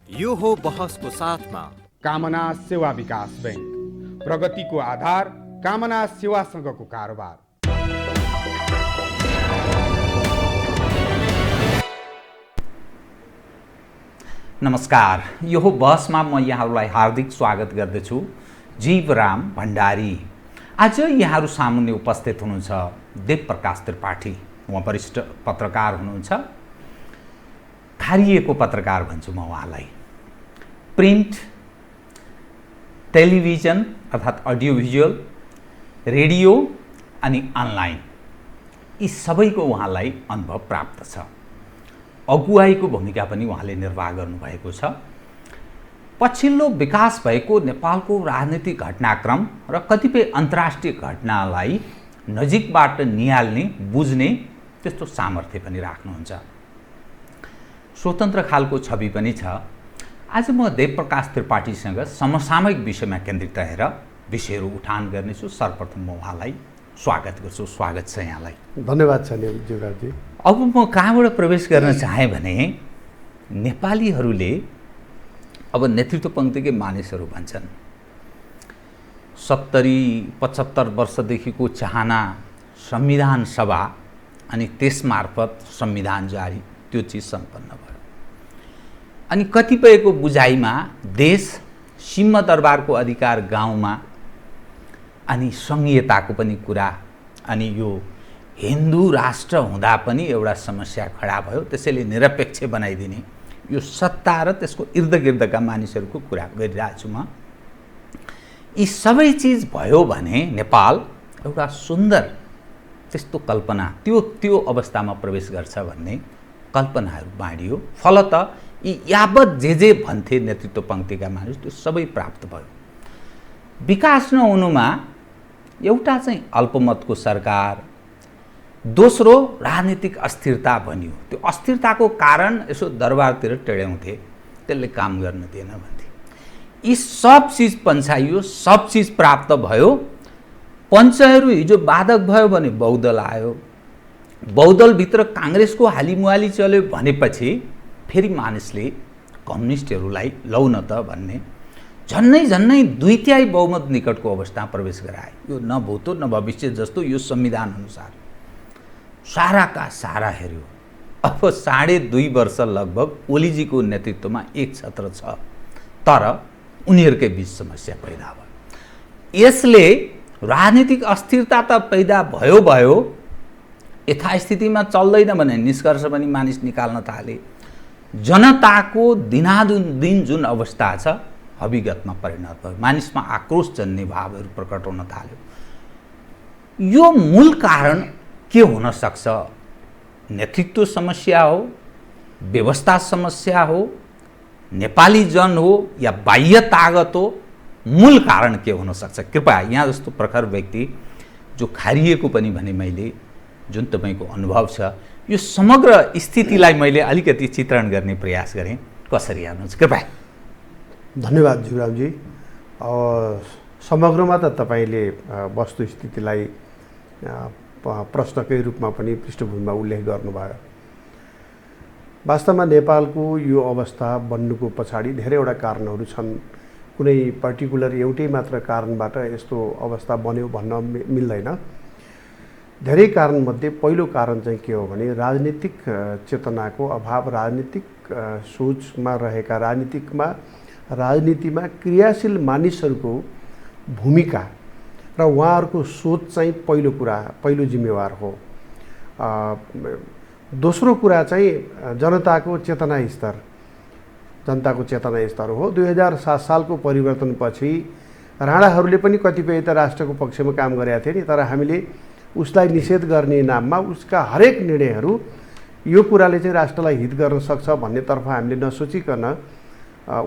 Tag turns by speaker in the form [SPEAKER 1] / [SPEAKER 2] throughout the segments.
[SPEAKER 1] यो हो बहसको साथमा
[SPEAKER 2] कामना सेवा विकास बैंक, प्रगतिको आधार कामना सेवासँगको कारोबार।
[SPEAKER 3] नमस्कार, यो हो बहसमा म यहाँहरूलाई हार्दिक स्वागत गर्दछु। जीवराम भण्डारी। आज यहाँहरू सामुन्ने उपस्थित हुनुहुन्छ देव प्रकाश त्रिपाठी। उहाँ वरिष्ठ पत्रकार हुनुहुन्छ, खारिएको पत्रकार भन्छु म उहाँलाई। प्रिन्ट, टेलिभिजन अर्थात् अडियो भिजुअल, रेडियो अनि अनलाइन यी सबैको उहाँलाई अनुभव प्राप्त छ। अगुवाईको भूमिका पनि उहाँले निर्वाह गर्नुभएको छ। पछिल्लो विकास भएको नेपालको राजनीतिक घटनाक्रम र कतिपय अन्तर्राष्ट्रिय घटनालाई नजिकबाट निहाल्ने, बुझ्ने त्यस्तो सामर्थ्य पनि राख्नुहुन्छ। स्वतन्त्र खालको छवि पनि छ। आज म देव प्रकाश त्रिपाठीसँग समसामयिक विषयमा केन्द्रित रहेर विषयहरू उठान गर्नेछु। सर्वप्रथम म उहाँलाई स्वागत गर्छु। स्वागत छ यहाँलाई।
[SPEAKER 4] धन्यवाद छ जीवराजी।
[SPEAKER 3] अब म कहाँबाट प्रवेश गर्न चाहेँ भने नेपालीहरूले अब नेतृत्व पङ्क्तिकै मानिसहरू भन्छन् 70-75 वर्षदेखिको चाहना संविधान सभा अनि त्यसमार्फत संविधान जारी, त्यो चिज सम्पन्न भयो। अनि कतिपयको बुझाइमा देश सिंहदरबारको अधिकार गाउँमा अनि सङ्घीयताको पनि कुरा, अनि यो हिन्दू राष्ट्र हुँदा पनि एउटा समस्या खडा भयो, त्यसैले निरपेक्ष बनाइदिने यो सत्ता र त्यसको इर्दगिर्दका मानिसहरूको कुरा गरिरहेको छु म। यी सबै चिज भयो भने नेपाल एउटा सुन्दर त्यस्तो कल्पना त्यो अवस्थामा प्रवेश गर्छ भन्ने कल्पनाहरू बाँडियो। फलत यी यावत जे भन्थे नेतृत्व पङ्क्तिका मानिस त्यो सबै प्राप्त भयो। विकास नहुनुमा एउटा चाहिँ अल्पमतको सरकार, दोस्रो राजनीतिक अस्थिरता बन्यो। त्यो अस्थिरताको कारण यसो दरबारतिर टेढ्याउँथे, त्यसले काम गर्न दिएन भन्थे। यी सब चिज पन्छाइयो, सब चिज प्राप्त भयो। पञ्चहरू हिजो बाधक भयो भने बहुदल आयो, बहुदलभित्र काङ्ग्रेसको हालिमुहाली चल्यो भनेपछि फेरि मानिसले कम्युनिस्टहरूलाई लौ न त भन्ने झन्नै 2/3 बहुमत निकटको अवस्था प्रवेश गराए। यो न भूतो न भविष्य जस्तो यो संविधान अनुसार साराका सारा हेऱ्यो। अब 2.5 वर्ष लगभग ओलीजीको नेतृत्वमा एक छत्र छ, तर उनीहरूकै बीच समस्या पैदा भयो। यसले राजनीतिक अस्थिरता त पैदा भयो, यथास्थितिमा चल्दैन भने निष्कर्ष पनि मानिस निकाल्न थाले। जनताको दिनादिन जुन अवस्था छ अभिगतमा परिणत भयो। मानिसमा आक्रोश जन्ने भावहरू प्रकट हुन थाल्यो। यो मूल कारण के हुन सक्छ? नेतृत्व समस्या हो, व्यवस्था समस्या हो, नेपाली जन हो या बाह्य तागत हो? मूल कारण के हुन सक्छ? कृपया यहाँ जस्तो प्रखर व्यक्ति जो खारिएको पनि भने मैले, जुन तपाईँको अनुभव छ, यो समग्र स्थितिलाई मैले अलिकति चित्रण गर्ने प्रयास गरेँ। कसरी हेर्नुहुन्छ कृपया?
[SPEAKER 4] धन्यवाद जीवरामजी। समग्रमा त तपाईँले वस्तुस्थितिलाई प्रश्नकै रूपमा पनि पृष्ठभूमिमा उल्लेख गर्नुभयो। वास्तवमा नेपालको यो अवस्था बन्नुको पछाडि धेरैवटा कारणहरू छन्। कुनै पर्टिकुलर एउटै मात्र कारणबाट यस्तो अवस्था बन्यो भन्न मिल्दैन। धेरै कारणमध्ये पहिलो कारण चाहिँ के हो भने राजनीतिक चेतनाको अभाव, राजनीतिक सोचमा रहेका, राजनीतिमा क्रियाशील मानिसहरूको भूमिका र उहाँहरूको सोच चाहिँ पहिलो जिम्मेवार हो। दोस्रो कुरा चाहिँ जनताको चेतना स्तर हो। 2007 सालको परिवर्तनपछि राणाहरूले पनि कतिपय त राष्ट्रको पक्षमा काम गरेका थिए नि, तर हामीले उसलाई निषेध गर्ने नाममा उसका हरेक निर्णयहरू यो कुराले चाहिँ राष्ट्रलाई हित गर्न सक्छ भन्नेतर्फ हामीले नसोचिकन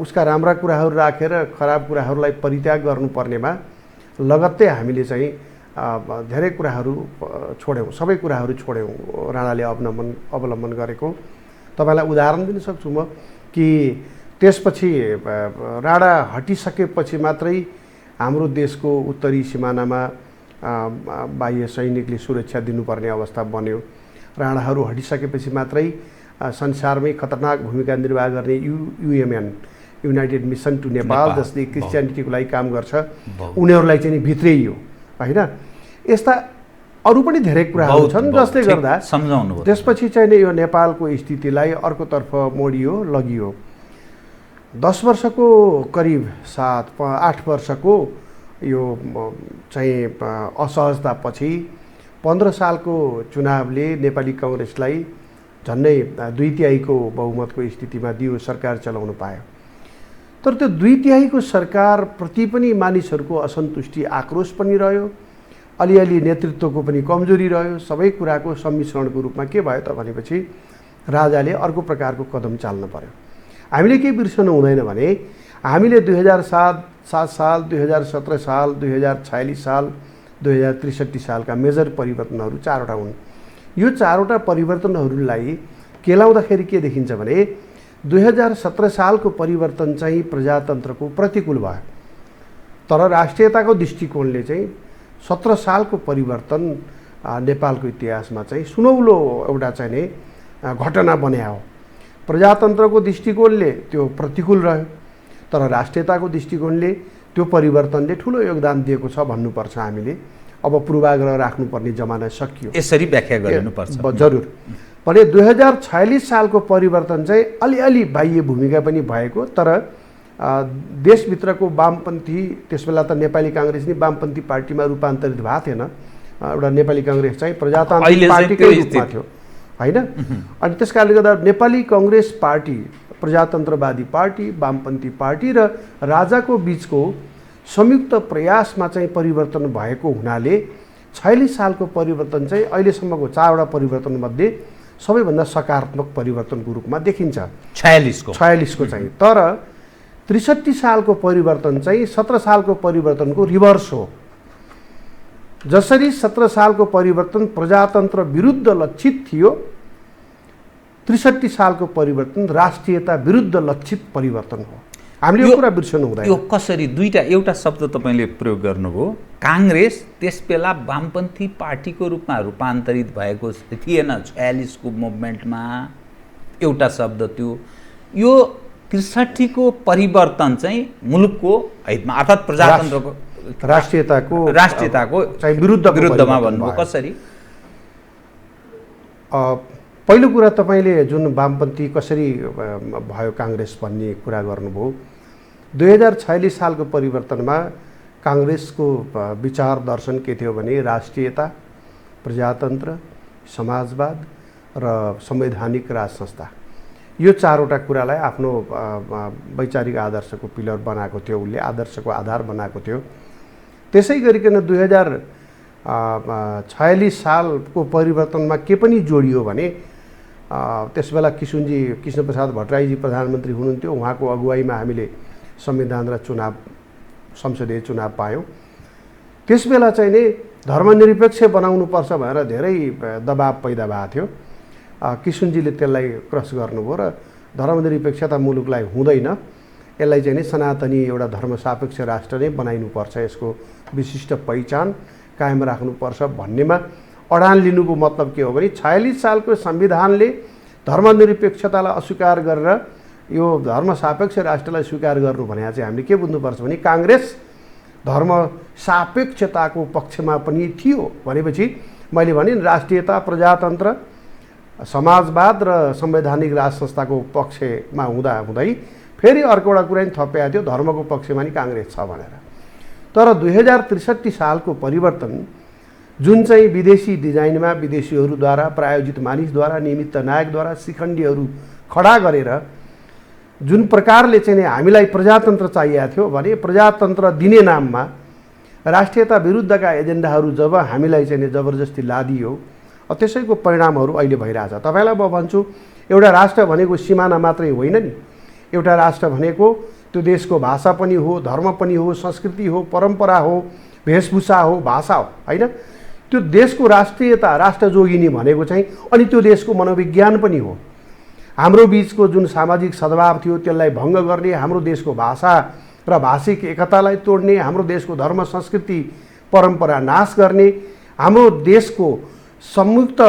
[SPEAKER 4] उसका राम्रा कुराहरू राखेर खराब कुराहरूलाई परित्याग गर्नुपर्नेमा लगत्तै हामीले चाहिँ धेरै कुराहरू छोड्यौँ, सबै कुराहरू छोड्यौँ राणाले अवलम्बन गरेको। तपाईँलाई उदाहरण दिन सक्छु म कि त्यसपछि राणा हटिसकेपछि मात्रै हाम्रो देशको उत्तरी सिमानामा बाह्य सैनिकले सुरक्षा दिनुपर्ने अवस्था बन्यो। राणाहरू हटिसकेपछि मात्रै संसारमै खतरनाक भूमिका निर्वाह गर्ने UMN, united mission to Nepal, जसले क्रिस्चियनिटीको लागि काम गर्छ, उनीहरूलाई चाहिँ नि भित्रियो होइन। यस्ता अरू पनि धेरै कुराहरू छन् जसले गर्दा
[SPEAKER 3] सम्झाउनु।
[SPEAKER 4] त्यसपछि चाहिँ नि यो नेपालको स्थितिलाई अर्कोतर्फ मोडियो, लगियो। 10 वर्षको करिब 7-8 वर्षको यो चाहिँ असहजतापछि 15 सालको चुनावले नेपाली काङ्ग्रेसलाई झन्डै 2/3 बहुमतको स्थितिमा दियो, सरकार चलाउन पायो। तर त्यो 2/3 सरकारप्रति पनि मानिसहरूको असन्तुष्टि, आक्रोश पनि रह्यो, अलिअलि नेतृत्वको पनि कमजोरी रह्यो। सबै कुराको सम्मिश्रणको रूपमा के भयो त भनेपछि राजाले अर्को प्रकारको कदम चाल्न पर्यो। हामीले के बिर्सनु हुँदैन भने हामीले 2007 साल, 2017 साल, 2046 साल, 2063 सालका मेजर परिवर्तनहरू 4वटा हुन्। यो 4वटा परिवर्तनहरूलाई केलाउँदाखेरि के देखिन्छ भने 2017 सालको परिवर्तन चाहिँ प्रजातन्त्रको प्रतिकूल भयो, तर राष्ट्रियताको दृष्टिकोणले चाहिँ 17 सालको परिवर्तन नेपालको इतिहासमा चाहिँ सुनौलो एउटा चाहिँ नि घटना बन्यो। प्रजातन्त्रको दृष्टिकोणले त्यो प्रतिकूल रह्यो, तर राष्ट्रियताको दृष्टिकोणले त्यो परिवर्तनले ठुलो योगदान दिएको छ भन्नुपर्छ। हामीले अब पूर्वाग्रह राख्नुपर्ने जमाना सकियो,
[SPEAKER 3] यसरी व्याख्या गर्नुपर्छ
[SPEAKER 4] जरुर। भने 2046 सालको परिवर्तन चाहिँ अलिअलि बाह्य भूमिका पनि भएको, तर देशभित्रको वामपन्थी, त्यसबेला त नेपाली काङ्ग्रेस नि वामपन्थी पार्टीमा रूपान्तरित भएको थिएन, एउटा नेपाली काङ्ग्रेस चाहिँ प्रजातान्त्रिक पार्टीकै रूपमा थियो होइन। अनि त्यस कारणले गर्दा नेपाली काङ्ग्रेस पार्टी प्रजातन्त्रवादी पार्टी, वामपन्थी पार्टी र राजाको बीचको संयुक्त प्रयासमा चाहिँ परिवर्तन भएको हुनाले 46 सालको परिवर्तन चाहिँ अहिलेसम्मको 4वटा परिवर्तनमध्ये सबैभन्दा सकारात्मक परिवर्तनको रूपमा देखिन्छ 46 को चाहिँ। तर 63 सालको परिवर्तन चाहिँ 17 सालको परिवर्तनको रिभर्स हो। जसरी 17 सालको परिवर्तन प्रजातन्त्र विरुद्ध लक्षित थियो, 63 सालको परिवर्तन राष्ट्रियता विरुद्ध लक्षित परिवर्तन हो। हामीले यो कुरा बिर्सनु हुँदैन।
[SPEAKER 3] यो कसरी एउटा शब्द तपाईँले प्रयोग गर्नुभयो, काङ्ग्रेस त्यसबेला वामपन्थी पार्टीको रूपमा रूपान्तरित भएको थिएन 46 को मुभमेन्टमा, एउटा शब्द त्यो। यो 63 को परिवर्तन चाहिँ मुलुकको हितमा अर्थात् प्रजातन्त्रको राष्ट्रियताको
[SPEAKER 4] चाहिँ
[SPEAKER 3] विरुद्धमा भन्नुभयो। कसरी?
[SPEAKER 4] पहिलो कुरा तपाईँले जुन वामपन्थी कसरी भयो काङ्ग्रेस भन्ने कुरा गर्नुभयो, 2046 सालको परिवर्तनमा काङ्ग्रेसको विचार दर्शन के थियो भने राष्ट्रियता, प्रजातन्त्र, समाजवाद र संवैधानिक राज संस्था, यो 4वटा कुरालाई आफ्नो वैचारिक आदर्शको पिलर बनाएको थियो, उसले आदर्शको आधार बनाएको थियो। त्यसै गरिकन 2046 सालको परिवर्तनमा के पनि जोडियो भने त्यसबेला कृष्णप्रसाद भट्टराईजी प्रधानमन्त्री हुनुहुन्थ्यो, उहाँको अगुवाईमा हामीले संविधान र संसदीय चुनाव पायौँ। त्यसबेला चाहिँ नि धर्मनिरपेक्ष बनाउनुपर्छ भनेर धेरै दबाब पैदा भएको थियो। किशुनजीले त्यसलाई क्रस गर्नुभयो र धर्मनिरपेक्षता मुलुकलाई हुँदैन, यसलाई चाहिँ नि सनातनी एउटा धर्मसापेक्ष राष्ट्र नै बनाइनुपर्छ, यसको विशिष्ट पहिचान कायम राख्नुपर्छ भन्नेमा अडान लिनुको मतलब के हो भने 46 सालको संविधानले धर्मनिरपेक्षतालाई अस्वीकार गरेर यो धर्मसापेक्ष राष्ट्रलाई स्वीकार गर्नु भने चाहिँ हामीले के बुझ्नुपर्छ भने काङ्ग्रेस धर्मसापेक्षताको पक्षमा पनि थियो। भनेपछि मैले भने राष्ट्रियता, प्रजातन्त्र, समाजवाद र संवैधानिक राज संस्थाको पक्षमा हुँदै फेरि अर्को एउटा कुरा नि थपेको थियो, धर्मको पक्षमा नि काङ्ग्रेस छ भनेर। तर 2063 सालको परिवर्तन जुन चाहिँ विदेशी डिजाइनमा विदेशीहरूद्वारा प्रायोजित मानिसद्वारा निमित्त नायकद्वारा शिखण्डीहरू खडा गरेर जुन प्रकारले चाहिँ हामीलाई प्रजातन्त्र चाहिएको थियो भने प्रजातन्त्र दिने नाममा राष्ट्रियता विरुद्धका एजेन्डाहरू जब हामीलाई चाहिँ जबरजस्ती लादियो, त्यसैको परिणामहरू अहिले भइरहेछ। तपाईँलाई म भन्छु, एउटा राष्ट्र भनेको सिमाना मात्रै होइन नि, एउटा राष्ट्र भनेको त्यो देशको भाषा पनि हो, धर्म पनि हो, संस्कृति हो, परम्परा हो, वेशभूषा हो, भाषा हो होइन। त्यो देशको राष्ट्रियता, राष्ट्र जोगिनी भनेको चाहिँ अनि त्यो देशको मनोविज्ञान पनि हो। हाम्रो बिचको जुन सामाजिक सद्भाव थियो त्यसलाई भङ्ग गर्ने, हाम्रो देशको भाषा र भाषिक एकतालाई तोड्ने, हाम्रो देशको धर्म संस्कृति परम्परा नाश गर्ने, हाम्रो देशको संयुक्त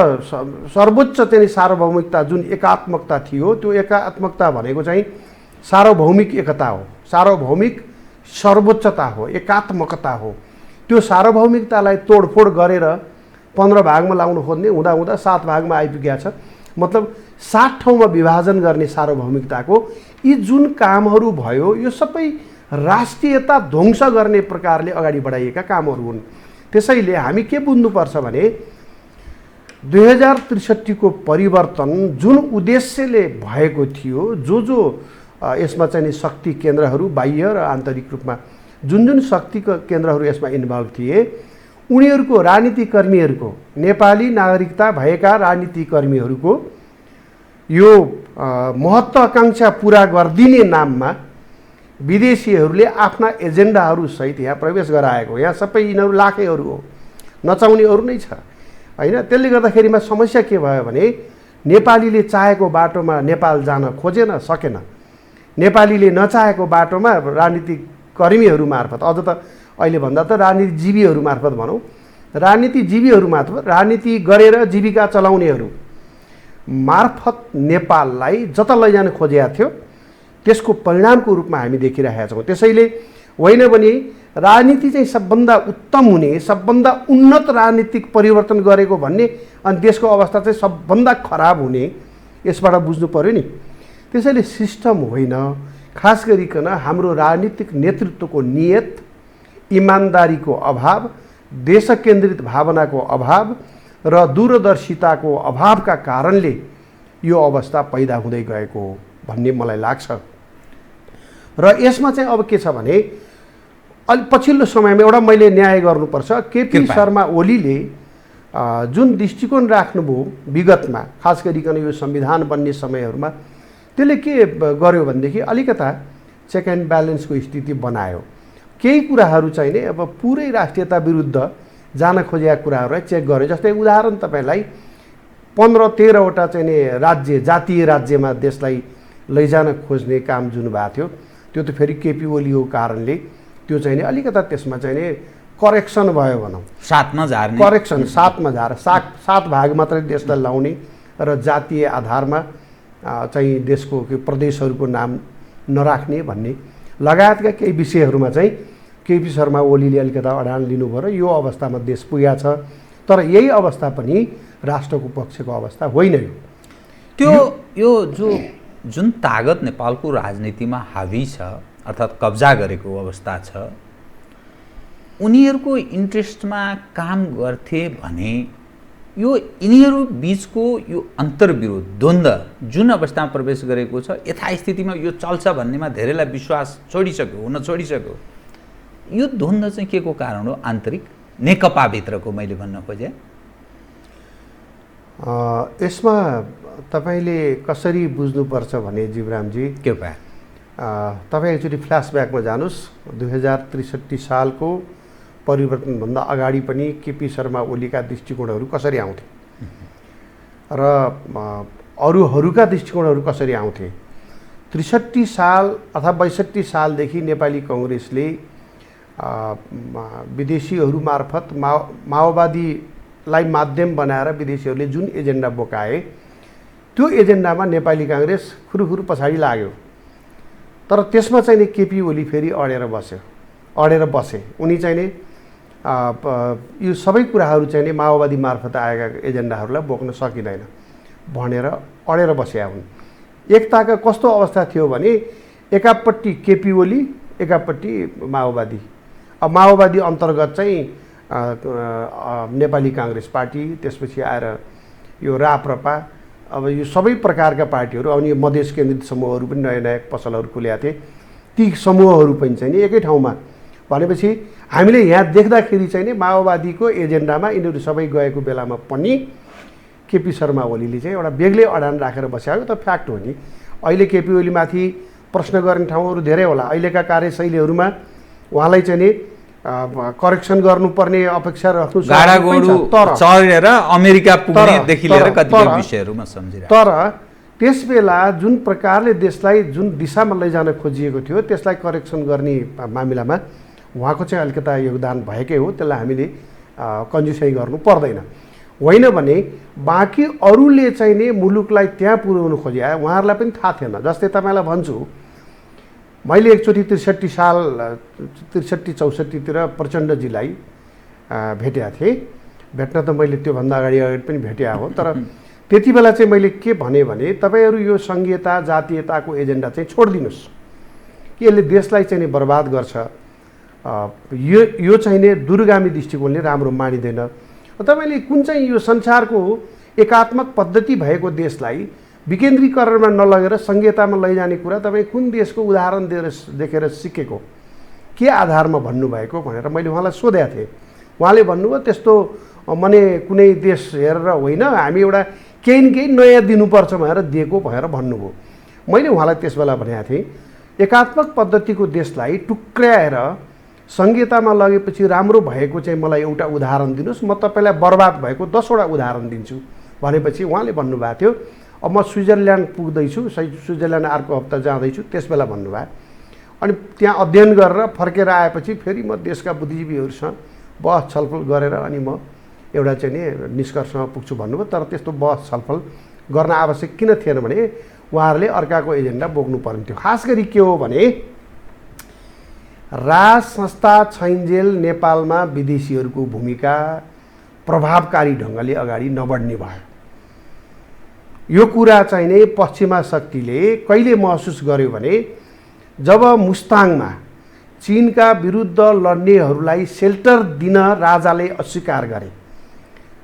[SPEAKER 4] सर्वोच्च चाहिँ सार्वभौमिकता जुन एकात्मकता थियो, त्यो एकात्मकता भनेको चाहिँ सार्वभौमिक एकता हो, सार्वभौमिक सर्वोच्चता हो, एकात्मकता हो। त्यो सार्वभौमिकतालाई तोडफोड गरेर 15 भागमा लाउनु खोज्ने हुँदा हुँदा 7 भागमा आइपुगेको छ। मतलब 7 ठाउँमा विभाजन गर्ने सार्वभौमिकताको यी जुन कामहरू भयो, यो सबै राष्ट्रियता ध्वंस गर्ने प्रकारले अगाडि बढाइएका कामहरू हुन्। त्यसैले हामी के बुझ्नुपर्छ भने 2063 को परिवर्तन जुन उद्देश्यले भएको थियो, जो यसमा चाहिँ शक्ति केन्द्रहरू बाह्य र आन्तरिक रूपमा जुन शक्ति केन्द्रहरू यसमा इन्भल्भ थिए, उनीहरूको राजनीतिकर्मीहरूको, नेपाली नागरिकता भएका राजनीतिकर्मीहरूको यो महत्त्वाकांक्षा पुरा गरिदिने नाममा विदेशीहरूले आफ्ना एजेन्डाहरू सहित यहाँ प्रवेश गराएको। यहाँ सबै यिनीहरू लाखेहरू हो, नचाउनेहरू नै छ हैन। त्यसले गर्दाखेरिमा समस्या के भयो भने नेपालीले चाहेको बाटोमा नेपाल जान खोजेन, सकेन। नेपालीले नचाहेको बाटोमा राजनीतिक कर्मीहरू मार्फत, अझ त अहिले भन्दा त राजनीतिजीवीहरू मार्फत भनौँ, राजनीतिजीवीहरू मार्फत, राजनीति गरेर जीविका चलाउनेहरू मार्फत नेपाललाई जता लैजान खोजेका थियो, त्यसको परिणामको रूपमा हामी देखिरहेका छौँ। त्यसैले होइन भने राजनीति चाहिँ सबभन्दा उत्तम हुने, सबभन्दा उन्नत राजनीतिक परिवर्तन गरेको भन्ने, अनि देशको अवस्था चाहिँ सबभन्दा खराब हुने, यसबाट बुझ्नु पर्यो नि। त्यसैले सिस्टम होइन, खास गरिकन हाम्रो राजनीतिक नेतृत्वको नियत, इमान्दारीको अभाव, देशकेन्द्रित भावनाको अभाव र दूरदर्शिताको अभावका कारणले यो अवस्था पैदा हुँदै गएको हो भन्ने मलाई लाग्छ। र यसमा चाहिँ अब के छ भने अलि पछिल्लो समयमा एउटा मैले न्याय गर्नुपर्छ। केपी शर्मा ओलीले जुन दृष्टिकोण राख्नुभयो विगतमा, खास गरिकन यो संविधान बन्ने समयहरूमा, त्यसले के गर्यो भनेदेखि अलिकता चेक एन्ड ब्यालेन्सको स्थिति बनायो। केही कुराहरू चाहिँ नि अब पुरै राष्ट्रियता विरुद्ध जान खोजेका कुराहरूलाई चेक गर्यो। जस्तै उदाहरण तपाईँलाई 15-13 वटा चाहिँ नि राज्य, जातीय राज्यमा देशलाई लैजान खोज्ने काम जुन भएको थियो, त्यो त फेरि केपी ओलीको कारणले त्यो चाहिँ नि अलिकता त्यसमा चाहिँ नि करेक्सन भयो भनौँ।
[SPEAKER 3] 7मा झार्ने,
[SPEAKER 4] करेक्सन 7मा झार, 7 भाग मात्रै देशलाई लाउने र जातीय आधारमा चाहिँ देशको प्रदेशहरूको नाम नराख्ने भन्ने लगायतका केही विषयहरूमा चाहिँ केपी शर्मा ओलीले अलिकता अडान लिनुभयो र यो अवस्थामा देश पुगेको छ। तर यही अवस्था पनि राष्ट्रको पक्षको अवस्था होइन।
[SPEAKER 3] त्यो यो जुन तागत नेपालको राजनीतिमा हावी छ, अर्थात् कब्जा गरेको अवस्था छ, उनीहरूको इन्ट्रेस्टमा काम गर्थे भने यो यिनीहरू बिचको यो अन्तर्विरोध, द्वन्द्व जुन अवस्थामा प्रवेश गरेको छ, यथास्थितिमा यो चल्छ भन्नेमा धेरैलाई विश्वास हुन छोडिसक्यो। यो द्वन्द्व चाहिँ के को कारण हो? आन्तरिक नेकपाभित्रको मैले भन्न खोजेँ।
[SPEAKER 4] यसमा तपाईँले कसरी बुझ्नुपर्छ भने जीवरामजी,
[SPEAKER 3] के भयो?
[SPEAKER 4] तपाईँ एकचोटि फ्ल्यासब्याकमा जानुहोस्। 2063 सालको परिवर्तनभन्दा अगाडि पनि केपी शर्मा ओलीका दृष्टिकोणहरू कसरी आउँथे र अरूहरूका दृष्टिकोणहरू कसरी आउँथे। 63 साल अथवा 62 सालदेखि नेपाली कङ्ग्रेसले विदेशीहरू मार्फत माओवादीलाई माध्यम बनाएर विदेशीहरूले जुन एजेन्डा बोकाए, त्यो एजेन्डामा नेपाली काङ्ग्रेस खुरुखुरु पछाडि लाग्यो। तर त्यसमा चाहिँ नि केपी ओली फेरि अडेर बसे। उनी चाहिँ नि यो सबै कुराहरू चाहिँ नि माओवादी मार्फत आएका एजेन्डाहरूलाई बोक्न सकिँदैन भनेर अडेर बसेका हुन्। एकताका कस्तो अवस्था थियो भने एकापट्टि केपी ओली, एकापट्टि माओवादी। अब माओवादी अन्तर्गत चाहिँ नेपाली काङ्ग्रेस पार्टी, त्यसपछि आएर यो राप्रपा, अब यो सबै प्रकारका पार्टीहरू, अनि यो मधेस केन्द्रित समूहहरू पनि नयाँ नयाँ पसलहरू खुलेका थिए। ती समूहहरू पनि चाहिँ नि एकै ठाउँमा भनेपछि हामीले यहाँ देख्दाखेरि चाहिँ नि माओवादीको एजेन्डामा यिनीहरू सबै गएको बेलामा पनि केपी शर्मा ओलीले चाहिँ एउटा बेग्लै अडान राखेर बस्याएको त फ्याक्ट हो नि। अहिले केपी ओलीमाथि प्रश्न गर्ने ठाउँहरू धेरै होला। अहिलेका कार्यशैलीहरूमा उहाँलाई चाहिँ नि करेक्सन गर्नुपर्ने अपेक्षा राख्नु
[SPEAKER 3] चढेर अमेरिका पुग्नेदेखि लिएर कतिपय विषयहरूमा सम्झिरहेको।
[SPEAKER 4] तर त्यस बेला जुन प्रकारले देशलाई जुन दिशामा लैजान खोजिएको थियो, त्यसलाई करेक्सन गर्ने मामिलामा उहाँको चाहिँ अलिकता योगदान भएकै हो। त्यसलाई हामीले कन्जुसाइ गर्नु पर्दैन। होइन भने बाँकी अरूले चाहिँ नि मुलुकलाई त्यहाँ पुर्याउनु खोजे उहाँहरूलाई पनि थाहा थिएन। जस्तै तपाईँलाई भन्छु, मैले एकचोटि 63-64तिर प्रचण्डजीलाई भेटेका थिएँ। भेट्न त मैले त्योभन्दा अगाडि पनि भेटेको हो, तर त्यति बेला चाहिँ मैले के भने तपाईँहरू यो सङ्घीयता जातीयताको एजेन्डा चाहिँ छोडिदिनुहोस् कि यसले देशलाई चाहिँ नि बर्बाद गर्छ, यो चाहिँ नि दूरगामी दृष्टिकोणले राम्रो मानिँदैन। तपाईँले कुन चाहिँ यो संसारको एकात्मक पद्धति भएको देशलाई विकेन्द्रीकरणमा नलगेर सङ्घीयतामा लैजाने कुरा तपाईँ कुन देशको उदाहरण देखेर सिकेको, के आधारमा भन्नुभएको भनेर मैले उहाँलाई सोधेको थिएँ। उहाँले भन्नुभयो त्यस्तो मने कुनै देश हेरेर होइन, हामी एउटा केही न केही नयाँ दिनुपर्छ भनेर दिएको भनेर भन्नुभयो। मैले उहाँलाई त्यस बेला भनेको थिएँ एकात्मक पद्धतिको देशलाई टुक्र्याएर सङ्घीयतामा लगेपछि राम्रो भएको चाहिँ मलाई एउटा उदाहरण दिनुहोस्, म तपाईँलाई बर्बाद भएको 10वटा उदाहरण दिन्छु भनेपछि उहाँले भन्नुभएको थियो अब म स्विजरल्यान्ड पुग्दैछु, स्विजरल्यान्ड अर्को हप्ता जाँदैछु, त्यस बेला भन्नुभयो। अनि त्यहाँ अध्ययन गरेर फर्केर आएपछि फेरि म देशका बुद्धिजीवीहरूसँग बहस छलफल गरेर अनि म एउटा चाहिँ नि निष्कर्षमा पुग्छु भन्नुभयो। तर त्यस्तो बहस छलफल गर्न आवश्यक किन थिएन भने उहाँहरूले अर्काको एजेन्डा बोक्नु पर्ने थियो। खास गरी के हो भने राज संस्था छैन्जेल नेपालमा विदेशीहरूको भूमिका प्रभावकारी ढङ्गले अगाडि नबढ्ने भयो। यो कुरा चाहिँ नै पश्चिमा शक्तिले कहिले महसुस गर्यो भने जब मुस्ताङमा चीनका विरुद्ध लड्नेहरूलाई सेल्टर दिन राजाले अस्वीकार गरे,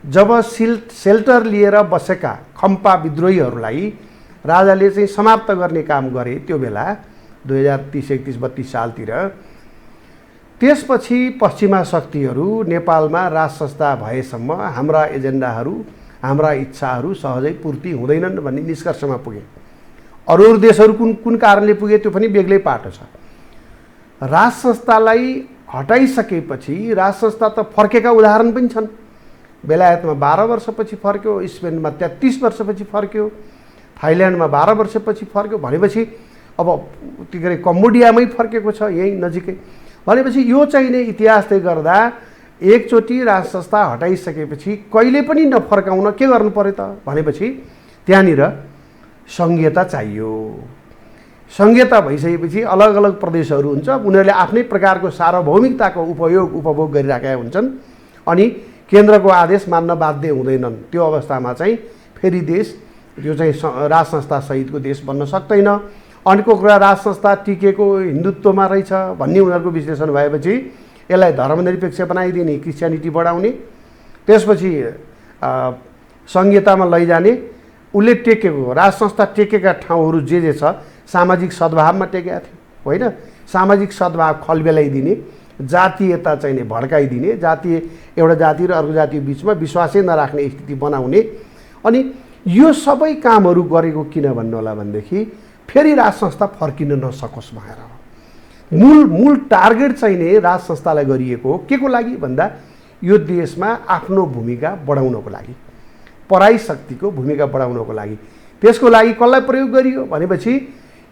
[SPEAKER 4] जब सेल्टर लिएर बसेका खम्पा विद्रोहीहरूलाई राजाले चाहिँ समाप्त गर्ने काम गरे त्यो बेला 2030, 31, 32 सालतिर, त्यसपछि पश्चिमा शक्तिहरू नेपालमा राज संस्था भएसम्म हाम्रा एजेन्डाहरू हाम्रा इच्छाहरू सहजै पूर्ति हुँदैनन् भन्ने निष्कर्षमा पुगे। अरू देशहरू कुन कारणले पुगे त्यो पनि बेग्लै पाटो छ। राज संस्थालाई हटाइसकेपछि राज संस्था त फर्केका उदाहरण पनि छन्। बेलायतमा 12 वर्षपछि फर्क्यो, स्पेनमा 33 वर्षपछि फर्क्यो, थाइल्यान्डमा 12 वर्षपछि फर्क्यो भनेपछि अब के अरे कम्बोडियामै फर्केको छ यही नजिकै। भनेपछि यो चाहिँ नै इतिहासले गर्दा एकचोटि राज संस्था हटाइसकेपछि कहिले पनि नफर्काउन के गर्नु पर्यो त भनेपछि त्यहाँनिर सङ्घीयता चाहियो। सङ्घीयता भइसकेपछि अलग अलग प्रदेशहरू हुन्छ, उनीहरूले आफ्नै प्रकारको सार्वभौमिकताको उपभोग गरिराखेका हुन्छन् अनि केन्द्रको आदेश मान्न बाध्य हुँदैनन्। त्यो अवस्थामा चाहिँ फेरि देश यो चाहिँ राज संस्था सहितको देश बन्न सक्दैन। अर्को कुरा राज संस्था टिकेको हिन्दुत्वमा रहेछ भन्ने उनीहरूको विश्लेषण भएपछि यसलाई धर्मनिरपेक्ष बनाइदिने, क्रिस्चियनिटी बढाउने, त्यसपछि सङ्घीयतामा लैजाने, उसले टेकेको राज संस्था टेकेका ठाउँहरू जे छ सामाजिक सद्भावमा टेकेका थियो होइन, सामाजिक सद्भाव खलबेलाइदिने, जातीयता चाहिँ नि भड्काइदिने, एउटा जाति र अर्को जाति बिचमा विश्वासै नराख्ने स्थिति बनाउने। अनि यो सबै कामहरू गरेको किन भन्नु होला भनेदेखि फेरि राज संस्था फर्किन नसकोस् भनेर। मूल टार्गेट चाहिँ नै राज संस्थालाई गरिएको के को लागि भन्दा यो देशमा आफ्नो भूमिका बढाउनको लागि, पराई शक्तिको भूमिका बढाउनको लागि। त्यसको लागि कसलाई प्रयोग गरियो भनेपछि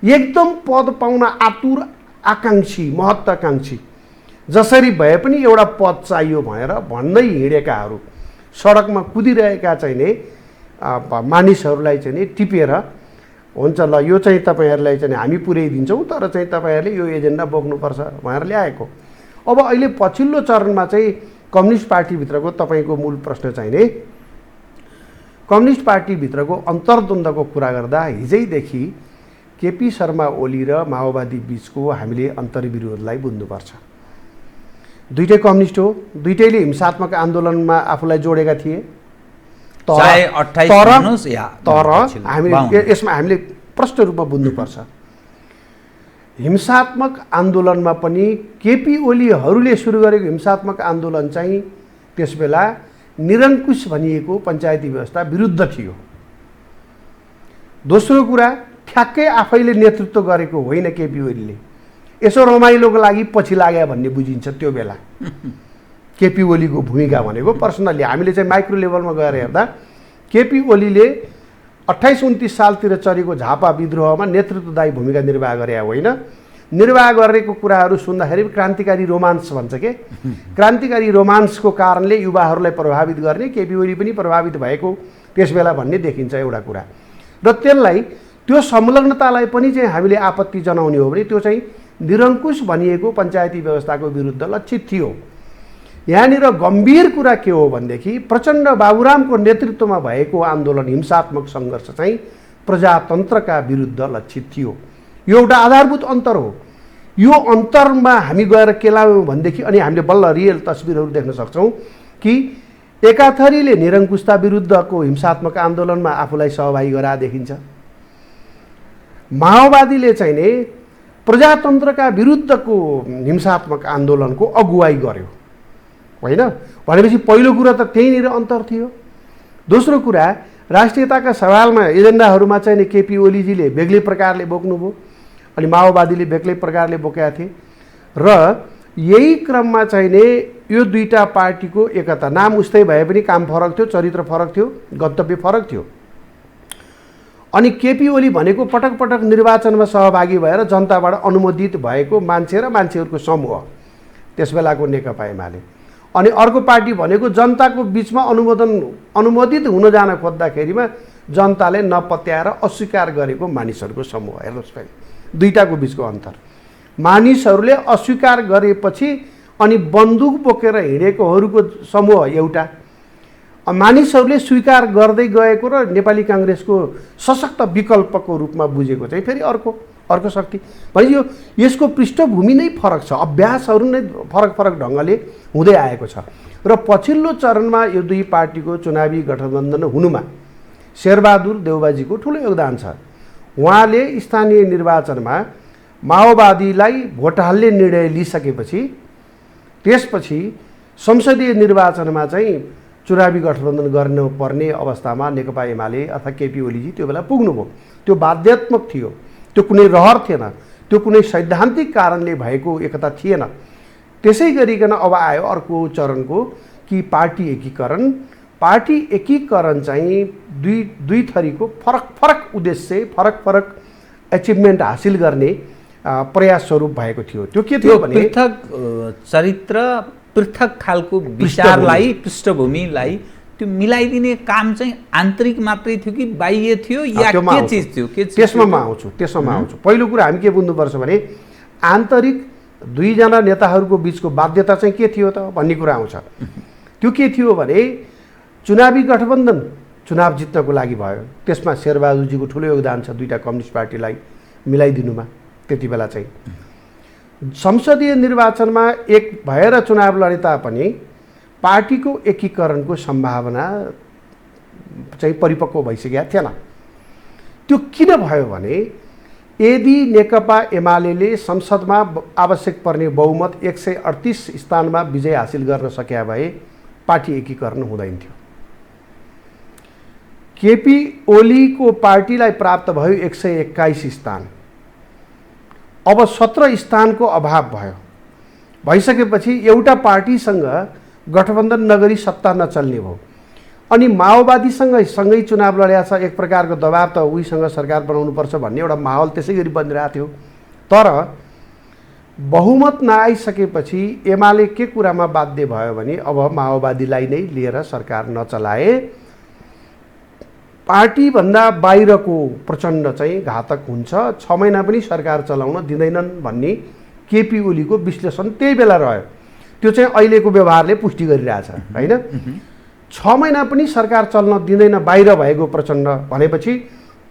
[SPEAKER 4] एकदम पद पाउन आतुर आकाङ्क्षी महत्त्वाकाङ्क्षी जसरी भए पनि एउटा पद चाहियो भनेर भन्दै हिँडेकाहरू, सडकमा कुदिरहेका चाहिँ नै मानिसहरूलाई चाहिँ नि टिपेर हुन्छ ल यो चाहिँ तपाईँहरूलाई चाहिँ हामी पुर्याइदिन्छौँ तर चाहिँ तपाईँहरूले यो एजेन्डा बोक्नुपर्छ भनेर ल्याएको। अब अहिले पछिल्लो चरणमा चाहिँ कम्युनिस्ट पार्टीभित्रको तपाईँको मूल प्रश्न चाहिँ नि कम्युनिस्ट पार्टीभित्रको अन्तर्द्वन्द्वको कुरा गर्दा हिजैदेखि केपी शर्मा ओली र माओवादी बिचको हामीले अन्तर्विरोधलाई बुझ्नुपर्छ। दुईटै कम्युनिस्ट हो, दुईटैले हिंसात्मक आन्दोलनमा आफूलाई जोडेका थिए। तर यसमा हामीले प्रष्ट रूपमा बुझ्नुपर्छ, हिंसात्मक आन्दोलनमा पनि केपी ओलीहरूले सुरु गरेको हिंसात्मक आन्दोलन चाहिँ त्यस बेला निरङ्कुश भनिएको पञ्चायती व्यवस्था विरुद्ध थियो। दोस्रो कुरा ठ्याक्कै आफैले नेतृत्व गरेको होइन केपी ओलीले, यसो रमाइलोको लागि पछि लाग्यो भन्ने बुझिन्छ त्यो बेला। केपी ओलीको भूमिका भनेको पर्सनल्ली हामीले चाहिँ माइक्रो लेभलमा गएर हेर्दा केपी ओलीले 28-29 सालतिर चलेको झापा विद्रोहमा नेतृत्वदायी भूमिका निर्वाह गरे होइन, निर्वाह गरेको कुराहरू सुन्दाखेरि क्रान्तिकारी रोमान्स भन्छ के क्रान्तिकारी रोमान्सको कारणले युवाहरूलाई प्रभावित गर्ने केपी ओली पनि प्रभावित भएको त्यसबेला भन्ने देखिन्छ एउटा कुरा। र त्यसलाई त्यो संलग्नतालाई पनि चाहिँ हामीले आपत्ति जनाउने हो भने त्यो चाहिँ निरङ्कुश भनिएको पञ्चायती व्यवस्थाको विरुद्ध लक्षित थियो। यहाँनिर गम्भीर कुरा के हो भनेदेखि प्रचण्ड बाबुरामको नेतृत्वमा भएको आन्दोलन हिंसात्मक सङ्घर्ष चाहिँ प्रजातन्त्रका विरुद्ध लक्षित थियो। यो एउटा आधारभूत अन्तर हो। यो अन्तरमा हामी गएर के लायौँ भनेदेखि अनि हामीले बल्ल रियल तस्बिरहरू देख्न सक्छौँ कि एकाथरीले निरङ्कुशता विरुद्धको हिंसात्मक आन्दोलनमा आफूलाई सहभागी गराए देखिन्छ। माओवादीले चाहिँ नि प्रजातन्त्रका विरुद्धको हिंसात्मक आन्दोलनको अगुवाई गर्यो होइन भनेपछि पहिलो कुरा त त्यहीँनिर अन्तर थियो। दोस्रो कुरा राष्ट्रियताका सवालमा एजेन्डाहरूमा चाहिँ नि केपी ओलीजीले बेग्लै प्रकारले बोक्नुभयो अनि माओवादीले बेग्लै प्रकारले बोकेका थिए र यही क्रममा चाहिँ नि यो दुईटा पार्टीको एकता नाम उस्तै भए पनि काम फरक थियो, चरित्र फरक थियो, गन्तव्य फरक थियो। अनि केपी ओली भनेको पटक पटक निर्वाचनमा सहभागी भएर जनताबाट अनुमोदित भएको मान्छे र मान्छेहरूको समूह त्यसबेलाको नेकपा एमाले। अनि अर्को पार्टी भनेको जनताको बिचमा अनुमोदित हुन जान खोज्दाखेरिमा जनताले नपत्याएर अस्वीकार गरेको मानिसहरूको समूह। हेर्नुहोस् फेरि दुईटाको बिचको अन्तर। मानिसहरूले अस्वीकार गरेपछि अनि बन्दुक बोकेर हिँडेकोहरूको समूह एउटा, मानिसहरूले स्वीकार गर्दै गएको र नेपाली काङ्ग्रेसको सशक्त विकल्पको रूपमा बुझेको चाहिँ फेरि अर्को शक्ति। भनेपछि यसको पृष्ठभूमि नै फरक छ, अभ्यासहरू नै फरक फरक ढङ्गले हुँदै आएको छ। र पछिल्लो चरणमा यो दुई पार्टीको चुनावी गठबन्धन हुनुमा शेरबहादुर देउबाजीको ठुलो योगदान छ। उहाँले स्थानीय निर्वाचनमा माओवादीलाई भोट हाल्ने निर्णय लिइसकेपछि त्यसपछि संसदीय निर्वाचनमा चाहिँ चुनावी गठबन्धन गर्नुपर्ने अवस्थामा नेकपा एमाले अर्थात् केपी ओलीजी त्यो बेला पुग्नुभयो। त्यो बाध्यात्मक थियो, त्यो कुनै रहर थिएन, त्यो कुनै सैद्धान्तिक कारणले भएको एकता थिएन। त्यसै गरिकन अब आयो अर्को चरणको कि पार्टी एकीकरण। पार्टी एकीकरण चाहिँ दुई थरीको फरक फरक उद्देश्य, फरक फरक एचिभमेन्ट हासिल गर्ने प्रयास स्वरूप भएको थियो। त्यो के थियो भने
[SPEAKER 3] पृथक चरित्र, पृथक खालको विचारलाई, पृष्ठभूमिलाई त्यो मिलाइदिने काम चाहिँ आन्तरिक मात्रै थियो कि बाह्य थियो या के चिज थियो?
[SPEAKER 4] त्यसमा म आउँछु। पहिलो कुरा हामी के बुझ्नुपर्छ भने आन्तरिक दुईजना नेताहरूको बिचको बाध्यता चाहिँ के थियो त भन्ने कुरा आउँछ। त्यो के थियो भने चुनावी गठबन्धन चुनाव जित्नको लागि भयो। त्यसमा शेरबहादुरजीको ठुलो योगदान छ दुईटा कम्युनिस्ट पार्टीलाई मिलाइदिनुमा। त्यति बेला चाहिँ संसदीय निर्वाचनमा एक भएर चुनाव लडे तापनि पार्टीको एकीकरणको सम्भावना चाहिँ परिपक्व भइसकेका थिएन। त्यो किन भयो भने यदि नेकपा एमाले संसदमा आवश्यक पर्ने बहुमत 138 स्थानमा विजय हासिल गर्न सके भए पार्टी एकीकरण हुँदैन थियो। केपी ओलीको पार्टीलाई प्राप्त भयो 121 स्थान। अब 17 स्थानको अभाव भयो। भइसकेपछि एउटा पार्टीसँग गठबन्धन नगरी सत्ता नचल्ने भयो। अनि माओवादीसँगै चुनाव लडेको छ, एक प्रकारको दबाब त उहीसँग सरकार बनाउनुपर्छ भन्ने एउटा माहौल त्यसै गरी बनिरहेको थियो। तर बहुमत नआइसकेपछि एमाले के कुरामा बाध्य भयो भने अब माओवादीलाई नै लिएर सरकार नचलाए पार्टीभन्दा बाहिरको प्रचण्ड चाहिँ घातक हुन्छ, 6 महिना पनि सरकार चलाउन दिँदैनन् भन्ने केपी ओलीको विश्लेषण त्यही बेला रह्यो। त्यो चाहिँ अहिलेको व्यवहारले पुष्टि गरिरहेछ होइन। 6 महिना पनि सरकार चल्न दिँदैन बाहिर भएको प्रचण्ड भनेपछि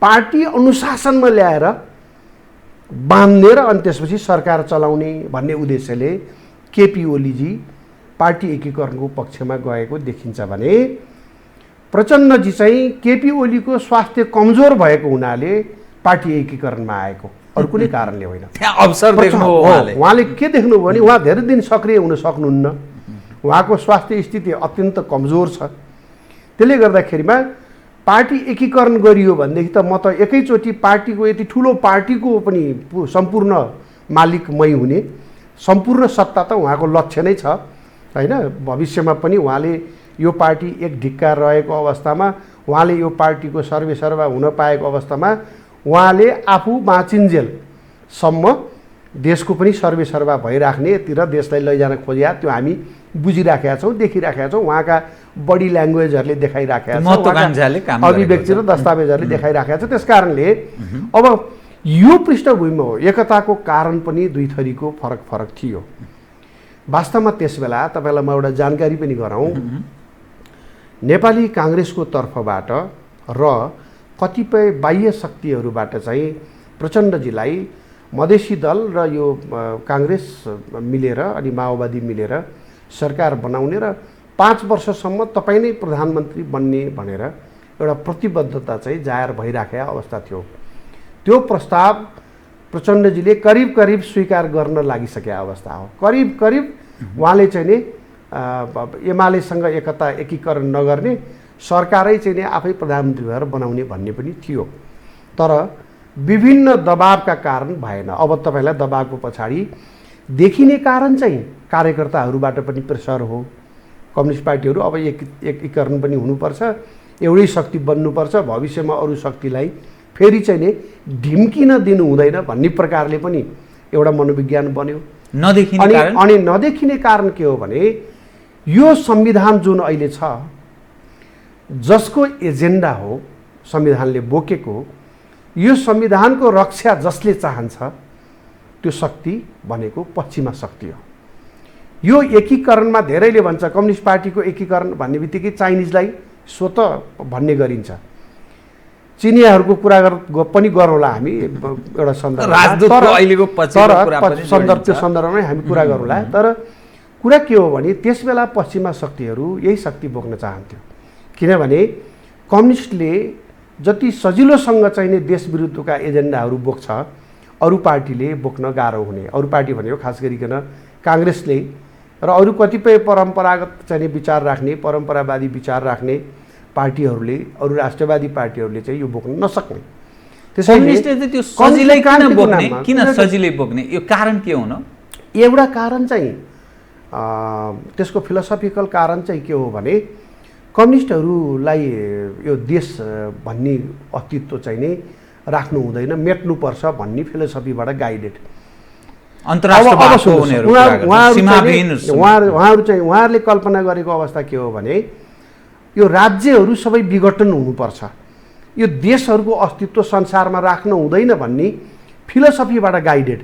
[SPEAKER 4] पार्टी अनुशासनमा ल्याएर बाँध्ने र अनि त्यसपछि सरकार चलाउने भन्ने उद्देश्यले केपी ओलीजी पार्टी एकीकरणको पक्षमा गएको देखिन्छ भने प्रचण्डजी चाहिँ केपी ओलीको स्वास्थ्य कमजोर भएको हुनाले पार्टी एकीकरणमा आएको, अरू कुनै कारणले होइन। उहाँले के देख्नुभयो भने उहाँ धेरै दिन सक्रिय हुन सक्नुहुन्न, उहाँको स्वास्थ्य स्थिति अत्यन्त कमजोर छ। त्यसले गर्दाखेरिमा पार्टी एकीकरण गरियो भनेदेखि त म त एकैचोटि पार्टीको यति ठुलो पार्टीको पनि सम्पूर्ण मालिक मै हुने, सम्पूर्ण सत्ता त उहाँको लक्ष्य नै छ होइन। भविष्यमा पनि उहाँले यो पार्टी एक ढिक्का रहेको अवस्थामा, उहाँले यो पार्टीको सर्वेसर्वा हुन पाएको अवस्थामा उहाँले आफू बाँचिन्जेलसम्म देशको पनि सर्वेसर्वा भइराख्नेतिर देशलाई लैजान खोजिया त्यो हामी बुझिराखेका छौँ, देखिराखेका छौँ। उहाँका बडी ल्याङ्ग्वेजहरूले देखाइराखेका छ,
[SPEAKER 3] महत्त्वाकांक्षाले काम
[SPEAKER 4] अभिव्यक्ति र दस्तावेजहरूले देखाइराखेका छ। त्यसकारणले अब यो पृष्ठभूमिमा हो, एकताको कारण पनि दुई थरीको फरक फरक थियो। वास्तवमा त्यसबेला तपाईँलाई म एउटा जानकारी पनि गराउँ, नेपाली काङ्ग्रेसको तर्फबाट र कतिपय बाह्य शक्तिहरूबाट चाहिँ प्रचण्डजीलाई मधेसी दल र यो काङ्ग्रेस मिलेर अनि माओवादी मिलेर सरकार बनाउने र 5 वर्षसम्म तपाईँ नै प्रधानमन्त्री बन्ने भनेर एउटा प्रतिबद्धता चाहिँ जाहेर भइराखेका अवस्था थियो। त्यो प्रस्ताव प्रचण्डजीले करिब करिब स्वीकार गर्न लागिसकेका अवस्था हो। करिब करिब उहाँले चाहिँ नि एमालेसँग एकीकरण नगर्ने, सरकारै चाहिँ नि आफै प्रधानमन्त्री भएर बनाउने भन्ने पनि थियो। तर विभिन्न दबावका कारण भएन। अब तपाईँलाई दबावको पछाडि देखिने कारण चाहिँ कार्यकर्ताहरूबाट पनि प्रेसर हो। कम्युनिस्ट पार्टीहरू अब एकीकरण पनि हुनुपर्छ, एउटै शक्ति बन्नुपर्छ, भविष्यमा अरू शक्तिलाई फेरि चाहिँ नि ढिम्किन दिनु हुँदैन भन्ने प्रकारले पनि एउटा मनोविज्ञान बन्यो। अनि नदेखिने कारण के हो भने यो संविधान जुन अहिले छ, जसको एजेन्डा हो संविधानले बोकेको, यो संविधानको रक्षा जसले चाहन्छ त्यो शक्ति भनेको पश्चिमा शक्ति हो। यो एकीकरणमा धेरैले भन्छ कम्युनिस्ट पार्टीको एकीकरण भन्ने बित्तिकै चाइनिजलाई स्वत भन्ने गरिन्छ। चिनियाहरूको कुरा पनि गरौँला हामी एउटा सन्दर्भमै हामी कुरा गरौँला। तर कुरा के हो भने त्यसबेला पश्चिमा शक्तिहरू यही शक्ति बोक्न चाहन्थ्यो, किनभने कम्युनिस्टले जति सजिलोसँग चाहिँ नि देश विरुद्धका एजेन्डाहरू बोक्छ, अरू पार्टीले बोक्न गाह्रो हुने। अरू पार्टी भनेको खास गरिकन काङ्ग्रेसले र अरू कतिपय परम्परागत चाहिँ विचार राख्ने, परम्परावादी विचार राख्ने पार्टीहरूले, अरू राष्ट्रवादी पार्टीहरूले चाहिँ यो बोक्न नसक्ने।
[SPEAKER 3] त्यसैले त्यो सजिलै किन सजिलै बोक्ने, यो कारण के हुन?
[SPEAKER 4] एउटा कारण चाहिँ त्यसको फिलोसफिकल कारण चाहिँ के हो भने कम्युनिस्टहरूलाई यो देश भन्ने अस्तित्व चाहिँ नै राख्नु हुँदैन, मेट्नुपर्छ भन्ने फिलोसफीबाट गाइडेड। उहाँहरूले कल्पना गरेको अवस्था के हो भने यो राज्यहरू सबै विघटन हुनुपर्छ, यो देशहरूको अस्तित्व संसारमा राख्नु हुँदैन भन्ने फिलोसफीबाट गाइडेड।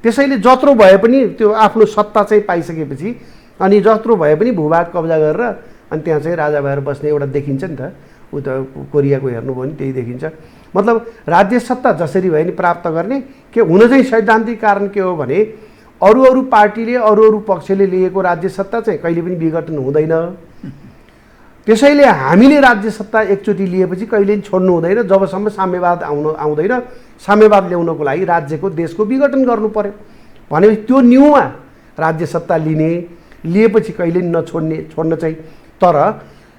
[SPEAKER 4] त्यसैले जत्रो भए पनि त्यो आफ्नो सत्ता चाहिँ पाइसकेपछि अनि जत्रो भए पनि भूभाग कब्जा गरेर अनि त्यहाँ चाहिँ राजा भएर बस्ने एउटा देखिन्छ नि त। उता कोरियाको हेर्नुभयो भने त्यही देखिन्छ। मतलब राज्य सत्ता जसरी भए नि प्राप्त गर्ने के हुन चाहिँ सैद्धान्तिक कारण के हो भने अरू पार्टीले अरू पक्षले लिएको राज्य सत्ता चाहिँ कहिले पनि विघटन हुँदैन। त्यसैले हामीले राज्य सत्ता एकचोटि लिएपछि कहिले पनि छोड्नु हुँदैन जबसम्म साम्यवाद आउँदैन। साम्यवाद ल्याउनको लागि राज्यको देशको विघटन गर्नु पर्यो भनेपछि त्यो न्यूमा राज्य सत्ता लिएपछि कहिले छोड्न चाहिँ। तर